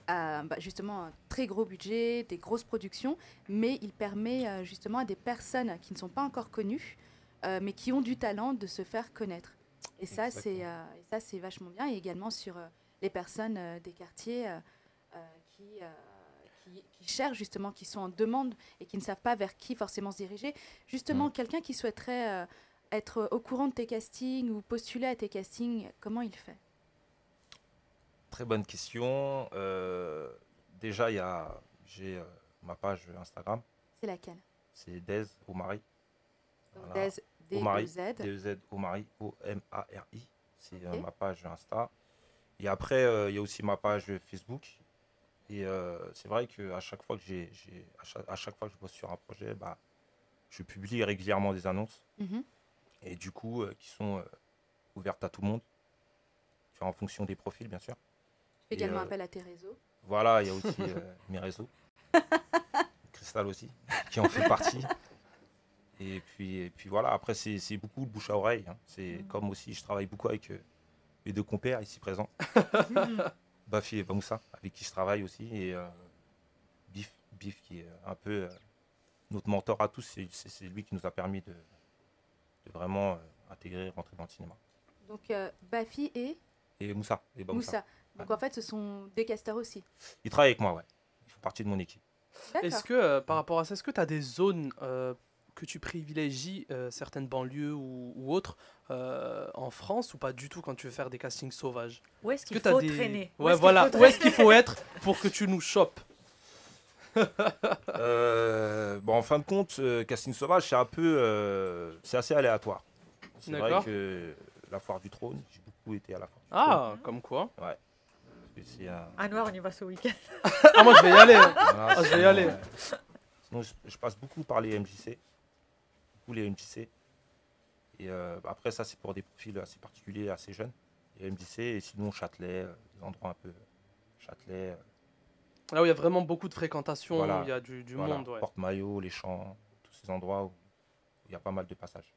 à justement un très gros budget, des grosses productions, mais il permet justement à des personnes qui ne sont pas encore connues, mais qui ont du talent de se faire connaître. Et ça, c'est vachement bien. Et également sur les personnes des quartiers qui cherchent justement, qui sont en demande et qui ne savent pas vers qui forcément se diriger. Justement, quelqu'un qui souhaiterait être au courant de tes castings ou postuler à tes castings, comment il fait? Très bonne question. Déjà, j'ai ma page Instagram, C'est laquelle? c'est Dez Omari. Donc, Voilà. Dez, Omari, D-E-Z. D-E-Z Omari, O-M-A-R-I. C'est Ok. ma page Insta. Et après, il y a aussi ma page Facebook. Et c'est vrai qu'à chaque fois à chaque fois que je bosse sur un projet, bah, je publie régulièrement des annonces. Mhm. Et du coup, qui sont ouvertes à tout le monde. Tu vois, en fonction des profils, bien sûr. Je fais Et, également appel à tes réseaux. Voilà, il y a aussi mes réseaux. Cristal aussi, qui en fait partie. Et puis voilà, après, c'est beaucoup de bouche à oreille. Hein. C'est comme aussi, je travaille beaucoup avec mes deux compères ici présents. Bafi et Bamoussa, avec qui je travaille aussi. Et Biff, qui est un peu notre mentor à tous. C'est lui qui nous a permis de vraiment intégrer, rentrer dans le cinéma. Donc, Bafi et Moussa. Et Bamoussa. Moussa. Donc, en fait, ce sont des casteurs aussi. Ils travaillent avec moi, ouais. Ils font partie de mon équipe. D'accord. Est-ce que, par rapport à ça, est-ce que tu as des zones que tu privilégies, certaines banlieues ou autres, en France, ou pas du tout quand tu veux faire des castings sauvages? Où est-ce qu'il Est-ce que t'as faut des- traîner? Ouais, voilà. Où est-ce qu'il faut être pour que tu nous chopes? Bon, en fin de compte, Casting Sauvage, c'est un peu, c'est assez aléatoire. C'est vrai D'accord. que la foire du trône, j'ai beaucoup été à la foire du Ah, comme quoi. trône. Ouais. Parce que c'est un- À Noir, on y va ce week-end. Ah, moi, je vais y aller. voilà, je vais y sinon, aller. Sinon, je passe beaucoup par les MJC. Beaucoup les MJC. Et après, ça, c'est pour des profils assez particuliers, assez jeunes. Les MJC, et sinon, Châtelet, des endroits un peu. Châtelet, Là où il y a vraiment beaucoup de fréquentation, Voilà. où il y a du voilà, monde, ouais. Porte-Maillot, les champs, tous ces endroits où il y a pas mal de passages.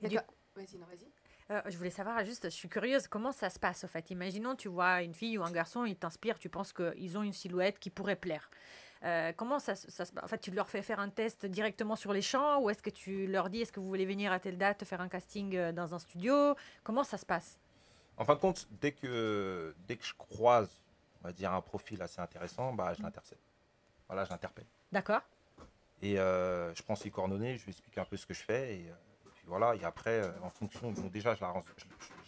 Et du D'accord. Vas-y, non, vas-y. Je voulais savoir juste, je suis curieuse, comment ça se passe en fait? Imaginons, tu vois une fille ou un garçon, ils t'inspirent, tu penses qu'ils ont une silhouette qui pourrait plaire. Comment ça se passe? En fait, tu leur fais faire un test directement sur les champs ou est-ce que tu leur dis, est-ce que vous voulez venir à telle date faire un casting dans un studio? Comment ça se passe? En fin de compte, dès que je croise, on va dire, un profil assez intéressant, bah, je l'intercepte. Voilà, je l'interpelle. D'accord. Et je prends ses coordonnées, je lui explique un peu ce que je fais. Et puis voilà, et après, en fonction, donc déjà, je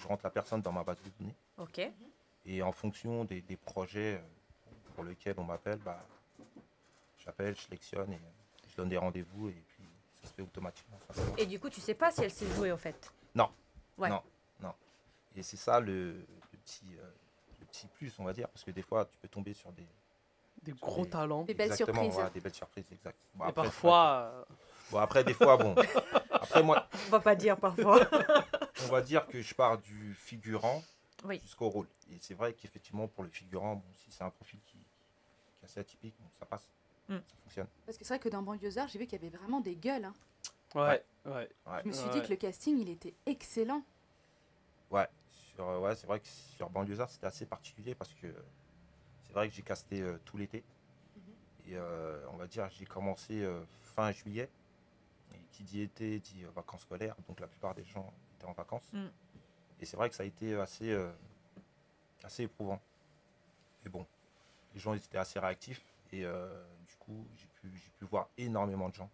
rentre la personne dans ma base de données. Ok. Et en fonction des projets, pour lequel on m'appelle, bah, j'appelle, je sélectionne et je donne des rendez-vous et puis ça se fait automatiquement. Et du coup, tu sais pas si elle sait jouer, au fait. Non. Ouais. Non. Et c'est ça le petit plus, on va dire, parce que des fois, tu peux tomber sur Des gros talents. Des belles Exactement, surprises. ouais, des belles surprises, exact. Bon, Et après, parfois, bon, après, des fois, bon. Après, moi, On va pas dire parfois. on va dire que je pars du figurant Oui. jusqu'au rôle. Et c'est vrai qu'effectivement, pour le figurant, bon, si c'est un profil qui est assez atypique, bon, ça passe. Mm. Ça fonctionne. Parce que c'est vrai que dans Banlieusards, j'ai vu qu'il y avait vraiment des gueules. Hein. ouais. Ouais. Je me suis Ouais. dit que le casting, il était excellent. Ouais, ouais, c'est vrai que sur Banlieusards, c'était assez particulier parce que c'est vrai que j'ai casté tout l'été. Et on va dire, j'ai commencé fin juillet. Et qui dit été dit vacances scolaires. Donc la plupart des gens étaient en vacances. Mm. Et c'est vrai que ça a été assez éprouvant. Mais bon, les gens ils étaient assez réactifs. Et du coup, j'ai pu voir énormément de gens.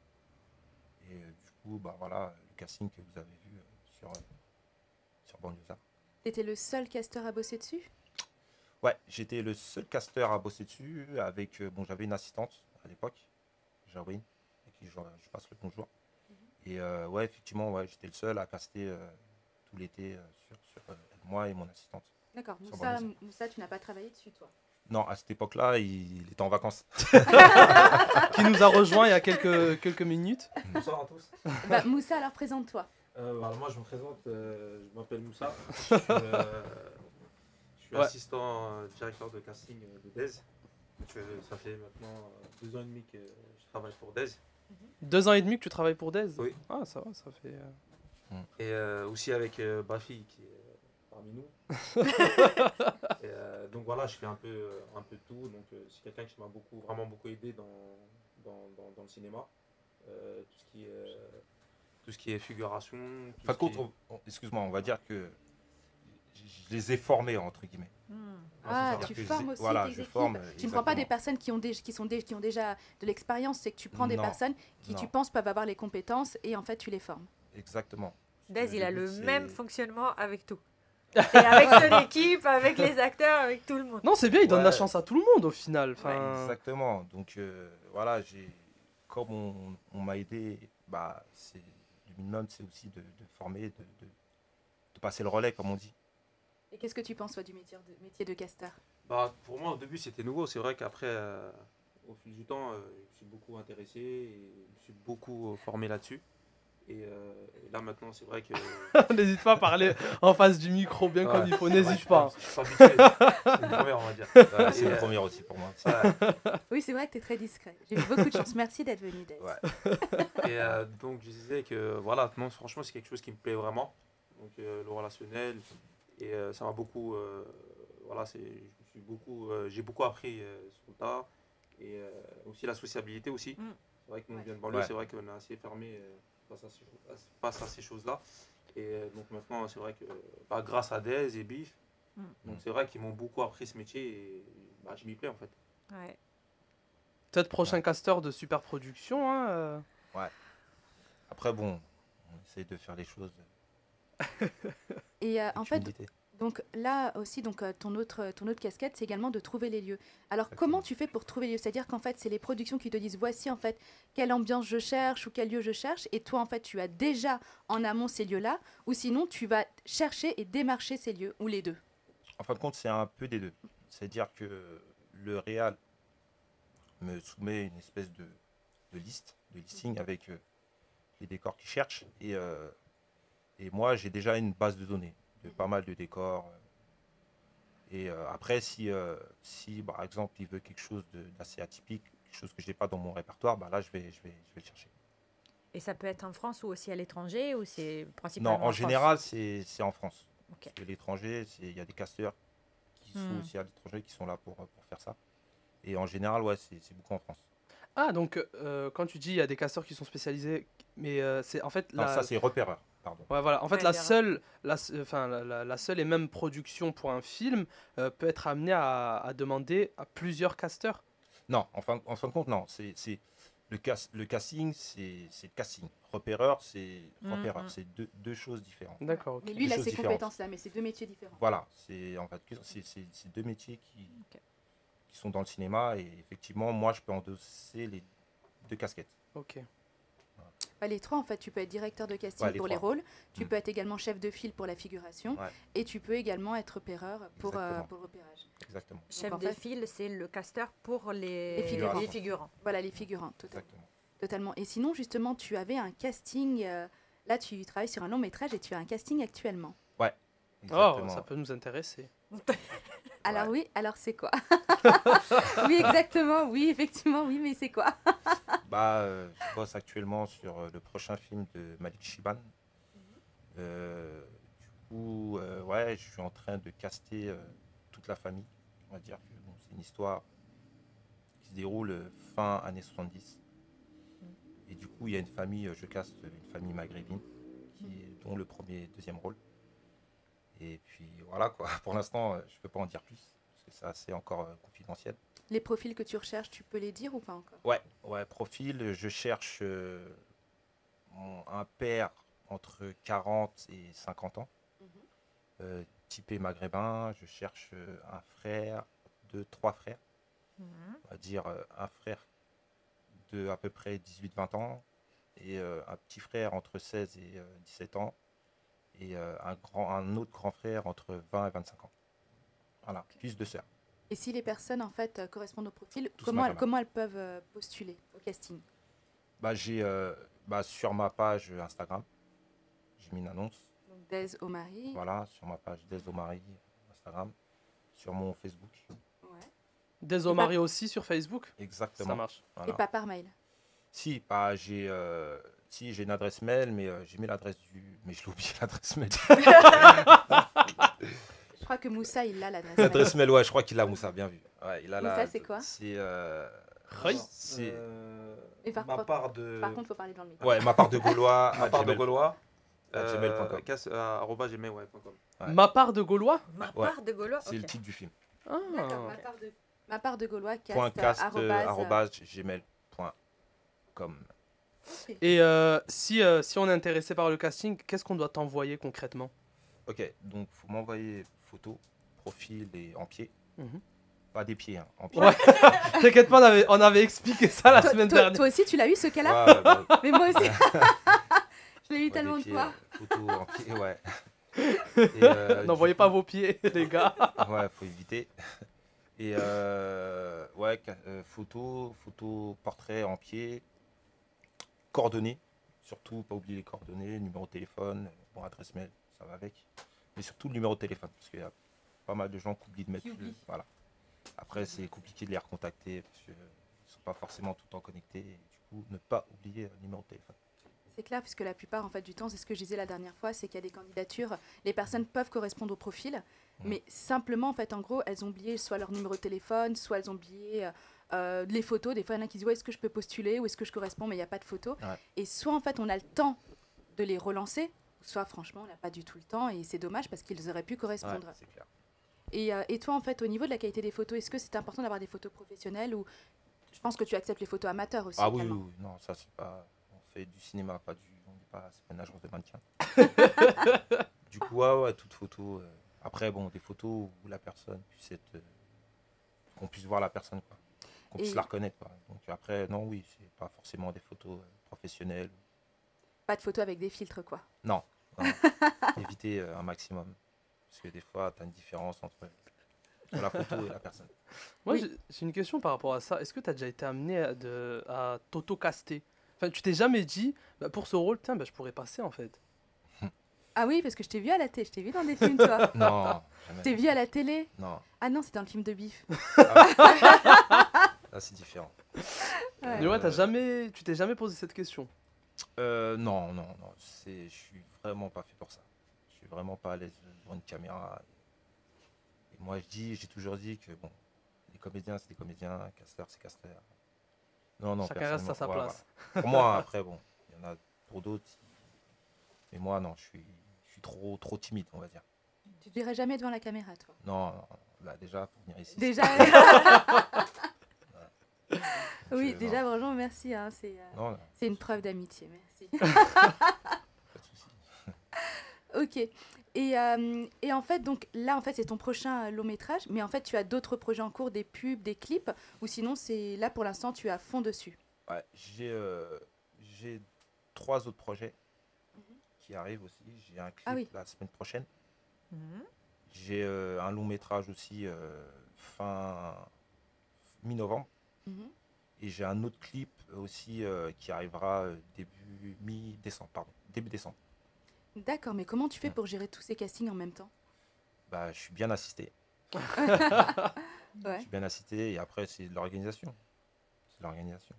Et du coup, bah voilà, le casting que vous avez vu sur Banlieusards. T'étais le seul casteur à bosser dessus? Ouais, j'étais le seul casteur à bosser dessus avec bon, j'avais une assistante à l'époque, Jarwin, à qui je passe le bonjour. Et ouais, effectivement, ouais, j'étais le seul à caster tout l'été sur moi et mon assistante. D'accord. Sur Moussa, tu n'as pas travaillé dessus, toi? Non, à cette époque-là, il était en vacances. Qui nous a rejoint il y a quelques minutes. Bonsoir à tous. Bah, Moussa, alors présente-toi. Alors moi je me présente, je m'appelle Moussa. Je suis Ouais. assistant directeur de casting de DES. Donc, ça fait maintenant 2 ans et demi que je travaille pour DES. 2 ans et demi que tu travailles pour DES. Oui. Ah, ça va, ça fait. Et aussi avec Bafi qui est parmi nous. Et, donc voilà, je fais un peu de tout. Donc c'est quelqu'un qui m'a vraiment beaucoup aidé dans le cinéma. Tout ce qui est figuration. tout Enfin, ce qui est- excuse-moi, on va dire que je les ai formés, entre guillemets. Ah, c'est-à-dire tu que formes je- aussi voilà, tes je équipes. forme, Tu ne prends pas des exactement. personnes qui ont déjà de l'expérience, c'est que tu prends des Non, personnes qui, tu non. penses, peuvent avoir les compétences et en fait, tu les formes. Exactement. Dez, il a but, le c'est- même fonctionnement avec tout. C'est avec son équipe, avec les acteurs, avec tout le monde. Non, c'est bien, il donne la Ouais. chance à tout le monde au final. Enfin, Exactement. Donc voilà, comme on m'a aidé, bah, le minimum, c'est aussi de former, de passer le relais, comme on dit. Et qu'est-ce que tu penses, toi, du métier de casteur? Bah, pour moi, au début, c'était nouveau. C'est vrai qu'après, au fil du temps, je me suis beaucoup intéressé et je me suis beaucoup formé là-dessus. Et là, maintenant, c'est vrai que. n'hésite pas à parler en face du micro bien comme il faut, n'hésite pas. Je suis pas habitué. C'est une première, on va dire. Ouais, c'est Et, une première aussi pour moi. ouais. Oui, c'est vrai que tu es très discret. J'ai eu beaucoup de chance. Merci d'être venu, Dez. Ouais. Et donc, je disais que, voilà, non, franchement, c'est quelque chose qui me plaît vraiment. Donc, le relationnel. Et ça m'a beaucoup. Voilà, j'ai beaucoup appris sur le tas. Et aussi la sociabilité aussi. Mm. C'est vrai que nous, on vient de banlieue, Ouais. c'est vrai qu'on est assez fermé face à ces choses-là. Et donc maintenant, c'est vrai que bah, grâce à Dez et Bif, Mm. donc c'est vrai qu'ils m'ont beaucoup appris ce métier et bah, je m'y plais en fait. Ouais. Peut-être prochain casteur de super production. Hein, Après, bon, on essaye de faire les choses Et avec en fait, humilité. donc là aussi, donc, ton autre casquette, c'est également de trouver les lieux. Alors, comment tu fais pour trouver les lieux? C'est-à-dire qu'en fait, c'est les productions qui te disent voici en fait quelle ambiance je cherche ou quel lieu je cherche, et toi en fait, tu as déjà en amont ces lieux-là, ou sinon tu vas chercher et démarcher ces lieux, ou les deux. En fin de compte, c'est un peu des deux. C'est-à-dire que le réal me soumet une espèce de liste, de listing avec les décors qu'il cherche. Et moi, j'ai déjà une base de données de pas mal de décors. Et après, si par exemple, il veut quelque chose d'assez atypique, quelque chose que je n'ai pas dans mon répertoire, bah là, je vais le chercher. Et ça peut être en France ou aussi à l'étranger, ou c'est principalement Non, en France? général, c'est en France. Ok. Parce que l'étranger, il y a des casteurs qui sont aussi à l'étranger, qui sont là pour faire ça. Et en général, ouais, c'est beaucoup en France. Ah, donc quand tu dis il y a des casteurs qui sont spécialisés, mais c'est en fait Non, ça, c'est repéreur, pardon. Ouais, voilà. En fait, Ouais, la bien. seule, la seule et même production pour un film peut être amenée à demander à plusieurs casteurs. Non, en fin de compte, non. Le casting, c'est le casting. Repéreur, c'est repéreur. C'est deux choses différentes. D'accord, ok. Mais lui, il a choses ces différentes. compétences-là, mais c'est deux métiers différents. Voilà, c'est deux métiers qui sont dans le cinéma. Et effectivement, moi, je peux endosser les 2 casquettes. Ok. Bah, les 3, en fait, tu peux être directeur de casting Ouais, les pour les 3. rôles, tu peux être également chef de file pour la figuration, Ouais. et tu peux également être repéreur pour le Exactement. repérage. Exactement. Chef en de fait- file, c'est le casteur pour Les figurants. les figurants. Voilà, les figurants, Exactement. totalement. Et sinon, justement, tu avais un casting, là, tu travailles sur un long métrage et tu as un casting actuellement. Oh, Exactement. ça peut nous intéresser. Alors Ouais. oui, alors c'est quoi? Oui, exactement, oui, effectivement, oui, mais c'est quoi? Bah, je bosse actuellement sur le prochain film de Malik Shiban. Du coup, ouais, je suis en train de caster toute la famille. On va dire que bon, c'est une histoire qui se déroule fin années 70. Et du coup, il y a une famille, je caste une famille maghrébine, dont le premier et deuxième rôle. Et puis voilà quoi, pour l'instant, je peux pas en dire plus, parce que c'est assez encore confidentiel. Les profils que tu recherches, tu peux les dire ou pas encore? Ouais, profil, je cherche un père entre 40 et 50 ans, typé maghrébin. Je cherche un frère, 3 frères. On va dire un frère de à peu près 18-20 ans et un petit frère entre 16 et 17 ans et un autre grand frère entre 20 et 25 ans. Voilà, plus 2 sœurs. Et si les personnes, en fait, correspondent au profil, Tous comment maghrébins. comment elles peuvent postuler au casting? Bah, j'ai sur ma page Instagram, j'ai mis une annonce. Donc, Des Omari. Voilà, sur ma page Des Omari Instagram, sur mon Facebook. Ouais. Des Omari aussi sur Facebook. Exactement. Ça marche. Voilà. Et pas par mail. Si, bah, j'ai une adresse mail, mais j'ai mis l'adresse mais je l'ai oublié l'adresse mail. Je crois que Moussa, il a l'adresse. L'adresse mail, ouais, je crois qu'il a Moussa, bien vu. Ouais, il a Moussa, la. c'est quoi? C'est Oui. c'est Et par ma contre- part de. Par contre, il faut parler dans le micro. ouais, ma part de Gaulois. ma part de gmail. Gaulois. gmail.com. @gmail.com. Ouais. Ma part de Gaulois. Ma Ouais. part de Gaulois. C'est le Ok. titre du film. Ah. D'accord, ma part de Gaulois, Point cast, cast @gmail.com. Et si on est intéressé par le casting, qu'est-ce qu'on doit t'envoyer concrètement? Ok, donc faut m'envoyer photo, profil et en pied. Mhm. Pas des pieds, hein, en pied. Ouais. T'inquiète pas, on avait expliqué ça la Toi, semaine toi- dernière. toi aussi, tu l'as eu ce cas-là? Ouais, bah, Mais moi aussi. Je l'ai eu ouais, tellement des de pieds, fois. photo en pied, ouais. N'envoyez du pas coup- vos pieds, les gars. Ouais, faut éviter. Et ouais, photo, portrait en pied, coordonnées, surtout pas oublier les coordonnées, numéro de téléphone, bon, adresse mail, ça va avec, mais surtout le numéro de téléphone, parce qu'il y a pas mal de gens qui oublient de mettre voilà. Après, c'est compliqué de les recontacter, parce qu'ils ne sont pas forcément tout le temps connectés, et du coup, ne pas oublier le numéro de téléphone. C'est clair, puisque la plupart en fait, du temps, c'est ce que je disais la dernière fois, c'est qu'il y a des candidatures, les personnes peuvent correspondre au profil, mais simplement, en fait, en gros, elles ont oublié soit leur numéro de téléphone, soit elles ont oublié les photos. Des fois, il y en a qui disent, ouais, est-ce que je peux postuler, ou est-ce que je corresponds, mais il n'y a pas de photos. Ouais. Et soit, en fait, on a le temps de les relancer, soit, franchement, on n'a pas du tout le temps, et c'est dommage parce qu'ils auraient pu Ouais, correspondre. c'est clair. Et toi, en fait, au niveau de la qualité des photos, est-ce que c'est important d'avoir des photos professionnelles, ou je pense que tu acceptes les photos amateurs aussi Ah oui, également. oui, non, ça c'est pas. On fait du cinéma, pas du. On n'est pas. C'est pas une agence de mannequin. Du coup, ouais, toute photo. Après, bon, des photos où la personne puisse être. Qu'on puisse voir la personne, quoi. Qu'on puisse Et- la reconnaître, quoi. Donc après, non, oui, c'est pas forcément des photos professionnelles. Pas de photos avec des filtres, quoi. Non. Éviter un maximum. Parce que des fois, tu as une différence entre la photo et la personne. Moi, Oui. j'ai une question par rapport à ça. Est-ce que tu as déjà été amené à t'auto-caster? Enfin, tu t'es jamais dit, bah, pour ce rôle, tiens, bah, je pourrais passer en fait. Ah oui, parce que je t'ai vu à la télé, je t'ai vu dans des films, toi. Non, Je jamais. t'ai vu à la télé. Non, Ah non, c'est dans le film de Bif. là c'est différent. Ouais. Mais ouais, tu t'es jamais posé cette question. Non. Je suis vraiment pas fait pour ça. Je suis vraiment pas à l'aise devant une caméra. Et moi, j'ai toujours dit que bon, les comédiens, c'est des comédiens, casteurs, c'est casteurs. Non, Chacun reste à sa personnellement, place. voilà. Pour moi, après, bon, il y en a pour d'autres. Mais moi, non, je suis trop timide, on va dire. Tu ne dirais jamais devant la caméra, toi. Non, là, déjà, pour venir ici. Déjà. Oui, non. déjà, franchement, merci. Hein, Non, c'est une preuve d'amitié, merci. pas de souci. Ok. Et en fait, donc là, en fait, c'est ton prochain long métrage, mais en fait, tu as d'autres projets en cours, des pubs, des clips, ou sinon, c'est là pour l'instant, tu es à fond dessus. Ouais, j'ai 3 autres projets qui arrivent aussi. J'ai un clip Ah oui. la semaine prochaine. Mhm. J'ai un long métrage aussi fin mi-novembre. Mhm. Et j'ai un autre clip aussi qui arrivera début mi-décembre, pardon, début décembre. D'accord, mais comment tu fais Mm. pour gérer tous ces castings en même temps? Bah, je suis bien assisté. Ouais. Je suis bien assisté et après, c'est de l'organisation. C'est de l'organisation.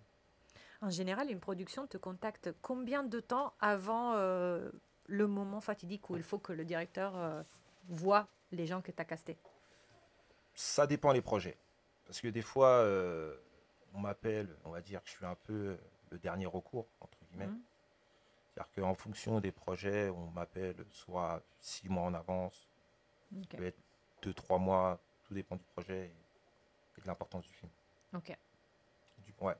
En général, une production te contacte combien de temps avant le moment fatidique où il faut que le directeur voit les gens que tu as castés? Ça dépend des projets. Parce que des fois, on m'appelle, on va dire que je suis un peu le dernier recours, entre guillemets. Mhm. C'est-à-dire qu'en fonction des projets, on m'appelle soit 6 mois en avance, Ok. ça peut être 2-3 mois, tout dépend du projet et de l'importance du film. Ok. Ouais.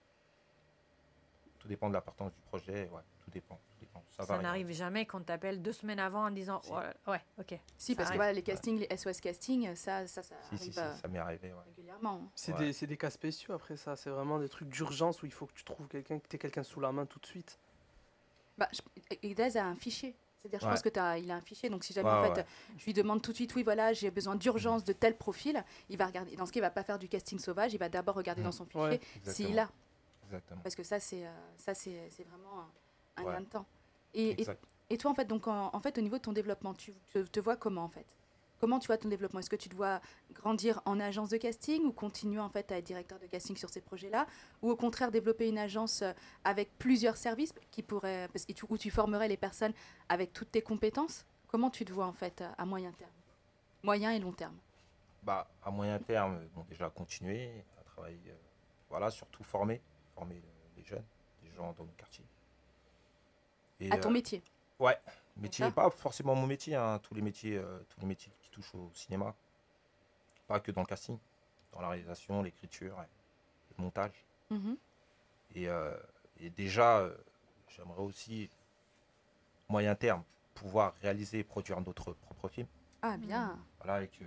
Tout dépend de l'importance du projet, ouais, tout dépend. Ça Ça varie. n'arrive jamais qu'on t'appelle 2 semaines avant en disant Si. voilà, ouais, ok. Si, Ça parce que arrive. voilà, les castings, les SOS casting, ça Si, arrive ça m'est arrivé, ouais. régulièrement. Hein. C'est des cas spéciaux après ça. C'est vraiment des trucs d'urgence où il faut que tu trouves quelqu'un, que tu aies quelqu'un sous la main tout de suite. Bah, Idaz a un fichier. C'est-à-dire, je Ouais. pense que il a un fichier. Donc, si jamais, Ouais, en fait, ouais. je lui demande tout de suite, oui, voilà, j'ai besoin d'urgence de tel profil, il va regarder. Dans ce cas, il va pas faire du casting sauvage, il va d'abord regarder Mm. dans son fichier Ouais, s'il a. Exactement. Parce que ça, c'est vraiment un Ouais. gain de temps. Et Exact. toi, en fait, donc, en fait, au niveau de ton développement, tu te vois comment, en fait? Comment tu vois ton développement? Est-ce que tu dois grandir en agence de casting ou continuer, en fait, à être directeur de casting sur ces projets-là? Ou au contraire, développer une agence avec plusieurs services où tu formerais les personnes avec toutes tes compétences? Comment tu te vois, en fait, à moyen terme? Moyen et long terme. Bah, à moyen terme, bon, déjà continuer à travailler, voilà, surtout former les jeunes, les gens dans nos quartiers. Et, À ton métier. Ouais, métier, D'accord. pas forcément mon métier, hein, tous les métiers qui touchent au cinéma, pas que dans le casting, dans la réalisation, l'écriture, le montage. Mhm. Et déjà, j'aimerais aussi, moyen terme, pouvoir réaliser et produire notre propre film, Ah, bien. voilà, avec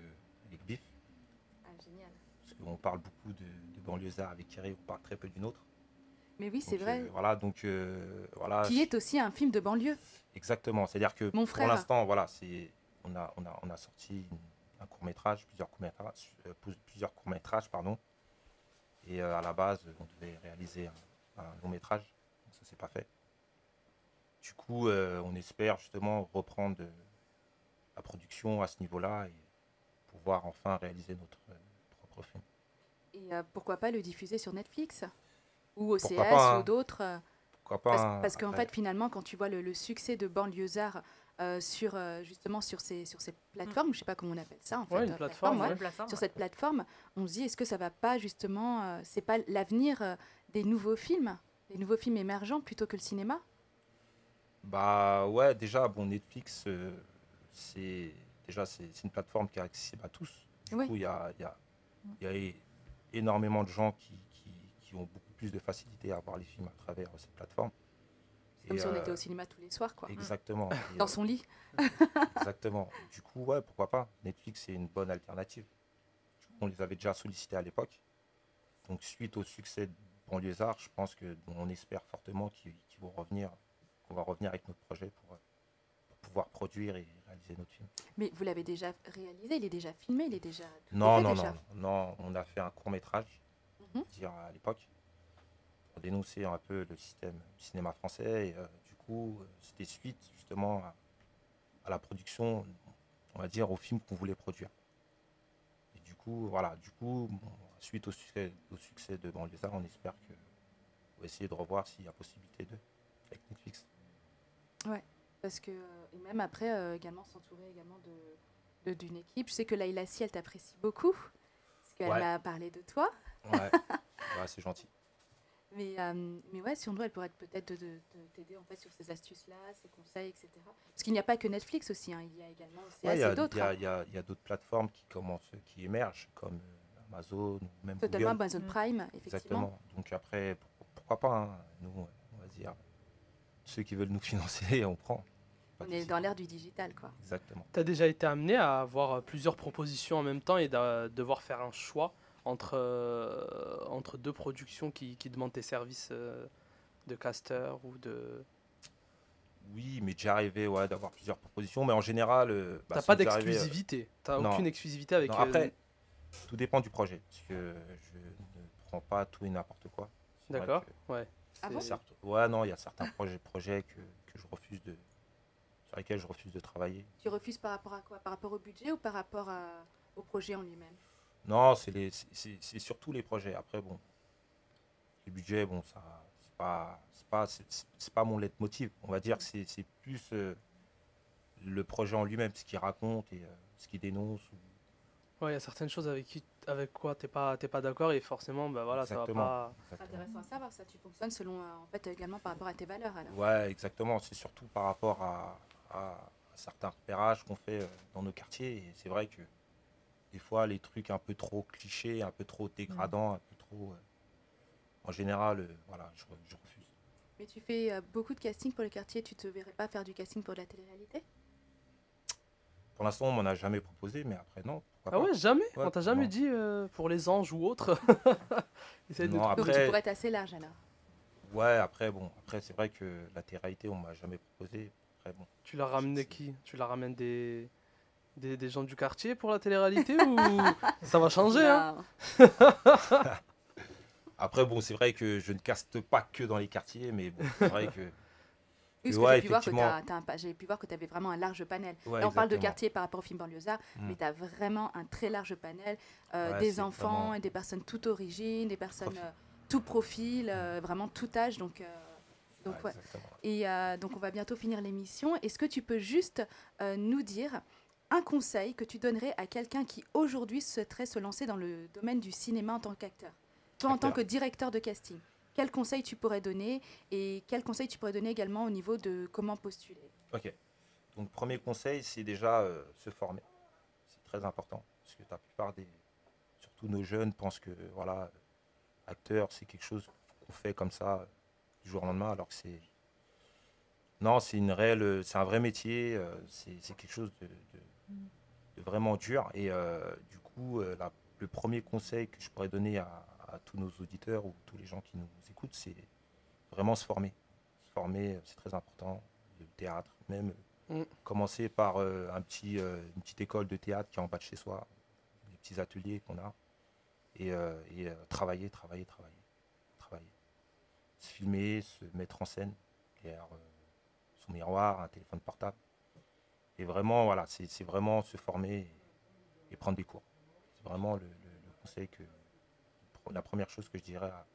BIF. Ah, génial. Parce qu'on parle beaucoup de banlieusards avec Thierry, on parle très peu du nôtre. Mais oui, c'est Donc, vrai. voilà, donc voilà. Qui est aussi un film de banlieue. Exactement. C'est-à-dire que Mon pour frère. l'instant, voilà, on a sorti un court-métrage, plusieurs courts-métrages, pardon. Et à la base, on devait réaliser un long-métrage. Donc ça, c'est pas fait. Du coup, on espère justement reprendre la production à ce niveau-là et pouvoir enfin réaliser notre propre film. Et pourquoi pas le diffuser sur Netflix ou OCS Pourquoi pas, hein. ou d'autres Pourquoi pas, hein, parce qu'en après. fait, finalement, quand tu vois le succès de Banlieusards justement sur ces plateformes, je sais pas comment on appelle ça en fait, Ouais, une plateforme, ouais, Une plateforme, sur cette plateforme, on se dit est-ce que ça va pas justement, c'est pas l'avenir des nouveaux films émergents plutôt que le cinéma? Bah ouais, déjà, bon, Netflix, c'est une plateforme qui est accessible à tous. Du Oui. coup, il y a énormément de gens qui ont beaucoup plus de facilité à voir les films à travers cette plateforme. Comme Et, si on était au cinéma tous les soirs, quoi. Exactement. Et, Dans son lit. exactement. Du coup, ouais, pourquoi pas. Netflix, c'est une bonne alternative. Du coup, on les avait déjà sollicités à l'époque. Donc, suite au succès de Banlieusards, je pense on espère fortement qu'on va revenir avec notre projet pour pouvoir produire et réaliser notre film. Mais vous l'avez déjà réalisé, il est déjà filmé, il est déjà. tout est Non, fait non, déjà. non, on a fait un court-métrage, Mhm. dire à l'époque, pour dénoncer un peu le système du cinéma français. Et, du coup, c'était suite justement à la production, on va dire, au film qu'on voulait produire. Et du coup, voilà, bon, suite au succès de Banlieusards, on espère on va essayer de revoir s'il y a possibilité avec Netflix. Ouais, parce que et même après également s'entourer également d'une équipe. Je sais que Laïla Si, elle t'apprécie beaucoup parce qu'elle Ouais. m'a parlé de toi. Ouais, ouais, c'est gentil. Mais ouais, si on doit, elle pourrait peut-être de t'aider en fait sur ces astuces-là, ces conseils, etc. Parce qu'il n'y a pas que Netflix aussi, hein, il y a également OCS Ouais, et d'autres. il y a d'autres plateformes qui émergent, comme Amazon ou même Totalement Google. Amazon Prime, effectivement. Exactement. Donc après, pourquoi pas, hein. Nous, on va dire, ceux qui veulent nous financer, on prend. On est dans l'ère du digital, quoi. Exactement. Tu as déjà été amené à avoir plusieurs propositions en même temps et devoir faire un choix entre deux productions qui demandent tes services de caster ou de... Oui, mais déjà arrivé d'avoir plusieurs propositions, mais en général... T'as ça pas nous est arrivé, d'exclusivité. T'as non. aucune exclusivité avec... non, après, tout dépend du projet, parce que je ne prends pas tout et n'importe quoi. C'est vrai D'accord, que ouais. Ah bon Ouais, non, il y a certains projets que je refuse sur lesquels je refuse de travailler. Tu refuses par rapport à quoi? Par rapport au budget ou par rapport au projet en lui-même? Non, c'est surtout les projets. Après, bon, les budgets, bon, ça, c'est pas mon leitmotiv. On va dire que c'est plus le projet en lui-même, ce qu'il raconte et ce qu'il dénonce. Ouais, il y a certaines choses avec quoi t'es pas d'accord et forcément, bah voilà, ça va Exactement. pas... C'est intéressant à savoir, ça. Tu fonctionnes selon, en fait, également par rapport à tes valeurs, alors. Ouais, exactement. C'est surtout par rapport à certains repérages qu'on fait dans nos quartiers. Et c'est vrai que des fois, les trucs un peu trop clichés, un peu trop dégradants, un peu trop... en général, voilà, je refuse. Mais tu fais beaucoup de casting pour le quartier. Tu te verrais pas faire du casting pour de la télé-réalité? Pour l'instant, on m'en a jamais proposé, mais après, non. Ah ouais, jamais? Ouais, On t'a jamais non. dit pour les anges ou autres? Essaye de Non, trouver- Donc Après- tu pourrais être assez large, alors. Ouais, après, c'est vrai que la télé-réalité, on m'a jamais proposé. Après, bon. Tu l'as ramené qui? Tu la ramènes des gens du quartier pour la télé-réalité ou ça va changer, hein? Non. Après, bon, c'est vrai que je ne caste pas que dans les quartiers, mais bon, c'est vrai que... Oui, parce Ouais, que j'ai pu voir que effectivement. j'ai pu voir que tu avais vraiment un large panel. Ouais, Là, on parle de exactement. quartier par rapport au film banlieusard, Mm. mais tu as vraiment un très large panel. Ouais, Des c'est enfants vraiment- et des personnes toute origine, des personnes Profil. tout profil, vraiment tout âge. Donc ouais. Exactement. Et donc, on va bientôt finir l'émission. Est-ce que tu peux juste nous dire un conseil que tu donnerais à quelqu'un qui aujourd'hui souhaiterait se lancer dans le domaine du cinéma en tant qu'acteur? Toi, en tant que directeur de casting, quel conseil tu pourrais donner et quel conseil tu pourrais donner également au niveau de comment postuler? Ok. Donc, premier conseil, c'est déjà se former. C'est très important, parce que la plupart surtout nos jeunes, pensent que, voilà, acteur, c'est quelque chose qu'on fait comme ça, du jour au lendemain, alors que c'est... Non, c'est un vrai métier, c'est quelque chose de vraiment dur. Et du coup, le premier conseil que je pourrais donner à tous nos auditeurs ou tous les gens qui nous écoutent, c'est vraiment se former. Se former, c'est très important. Le théâtre, même commencer par une petite école de théâtre qui est en bas de chez soi, des petits ateliers qu'on a, et travailler. Se filmer, se mettre en scène, derrière son miroir, un téléphone portable. Et vraiment, voilà, c'est vraiment se former et prendre des cours. C'est vraiment le conseil la première chose que je dirais à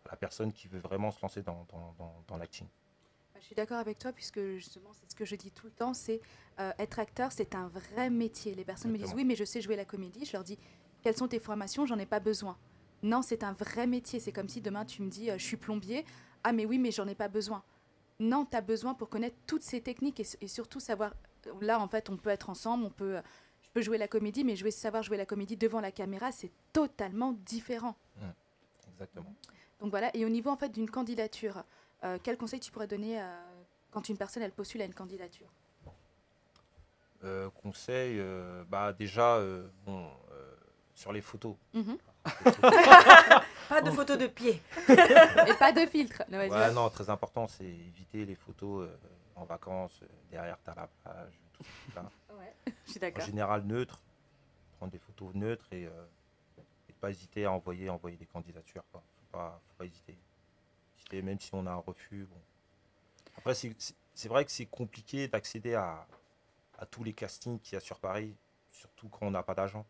la personne qui veut vraiment se lancer dans l'acting. Je suis d'accord avec toi, puisque justement, c'est ce que je dis tout le temps, c'est être acteur, c'est un vrai métier. Les personnes me disent, oui, mais je sais jouer la comédie. Je leur dis, quelles sont tes formations? J'en ai pas besoin. Non, c'est un vrai métier. C'est comme si demain, tu me dis, je suis plombier. Ah, mais oui, mais j'en ai pas besoin. Non, tu as besoin pour connaître toutes ces techniques et surtout savoir... Là, en fait, on peut être ensemble, je peux jouer la comédie, mais savoir jouer la comédie devant la caméra, c'est totalement différent. Exactement. Donc voilà, et au niveau en fait d'une candidature, quel conseil tu pourrais donner quand une personne elle postule à une candidature? Conseil, déjà, sur les photos. Pas de photos de pied. Et pas de filtre. Non, vas-y, Ouais, vas-y. non, très important, c'est éviter les photos en vacances, derrière t'as la plage, tout ça. Ouais, je suis En d'accord. général, neutre, prendre des photos neutres et ne pas hésiter à envoyer des candidatures. Quoi. Faut pas hésiter. Même si on a un refus. Bon. Après, c'est vrai que c'est compliqué d'accéder à tous les castings qu'il y a sur Paris, surtout quand on n'a pas d'agent.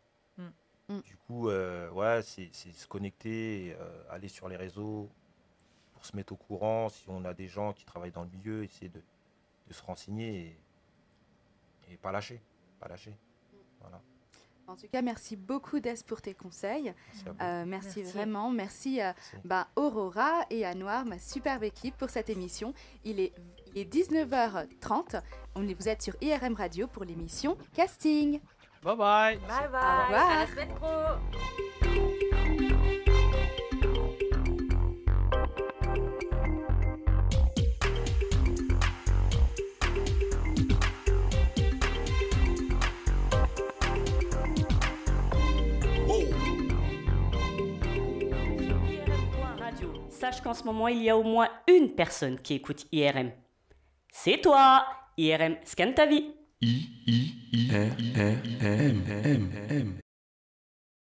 Du coup, c'est se connecter, et, aller sur les réseaux pour se mettre au courant. Si on a des gens qui travaillent dans le milieu, essayer de se renseigner et pas lâcher. Voilà. En tout cas, merci beaucoup Des pour tes conseils. Merci à vous. Merci Merci. vraiment. Merci à Aurora et à Noir, ma superbe équipe, pour cette émission. Il est 19h30. Vous êtes sur IRM Radio pour l'émission Casting. Bye bye. Bye bye. Au revoir. À la semaine pro. radio, sache qu'en ce moment, il y a au moins une personne qui écoute IRM. C'est toi! IRM, scanne ta vie! IRM.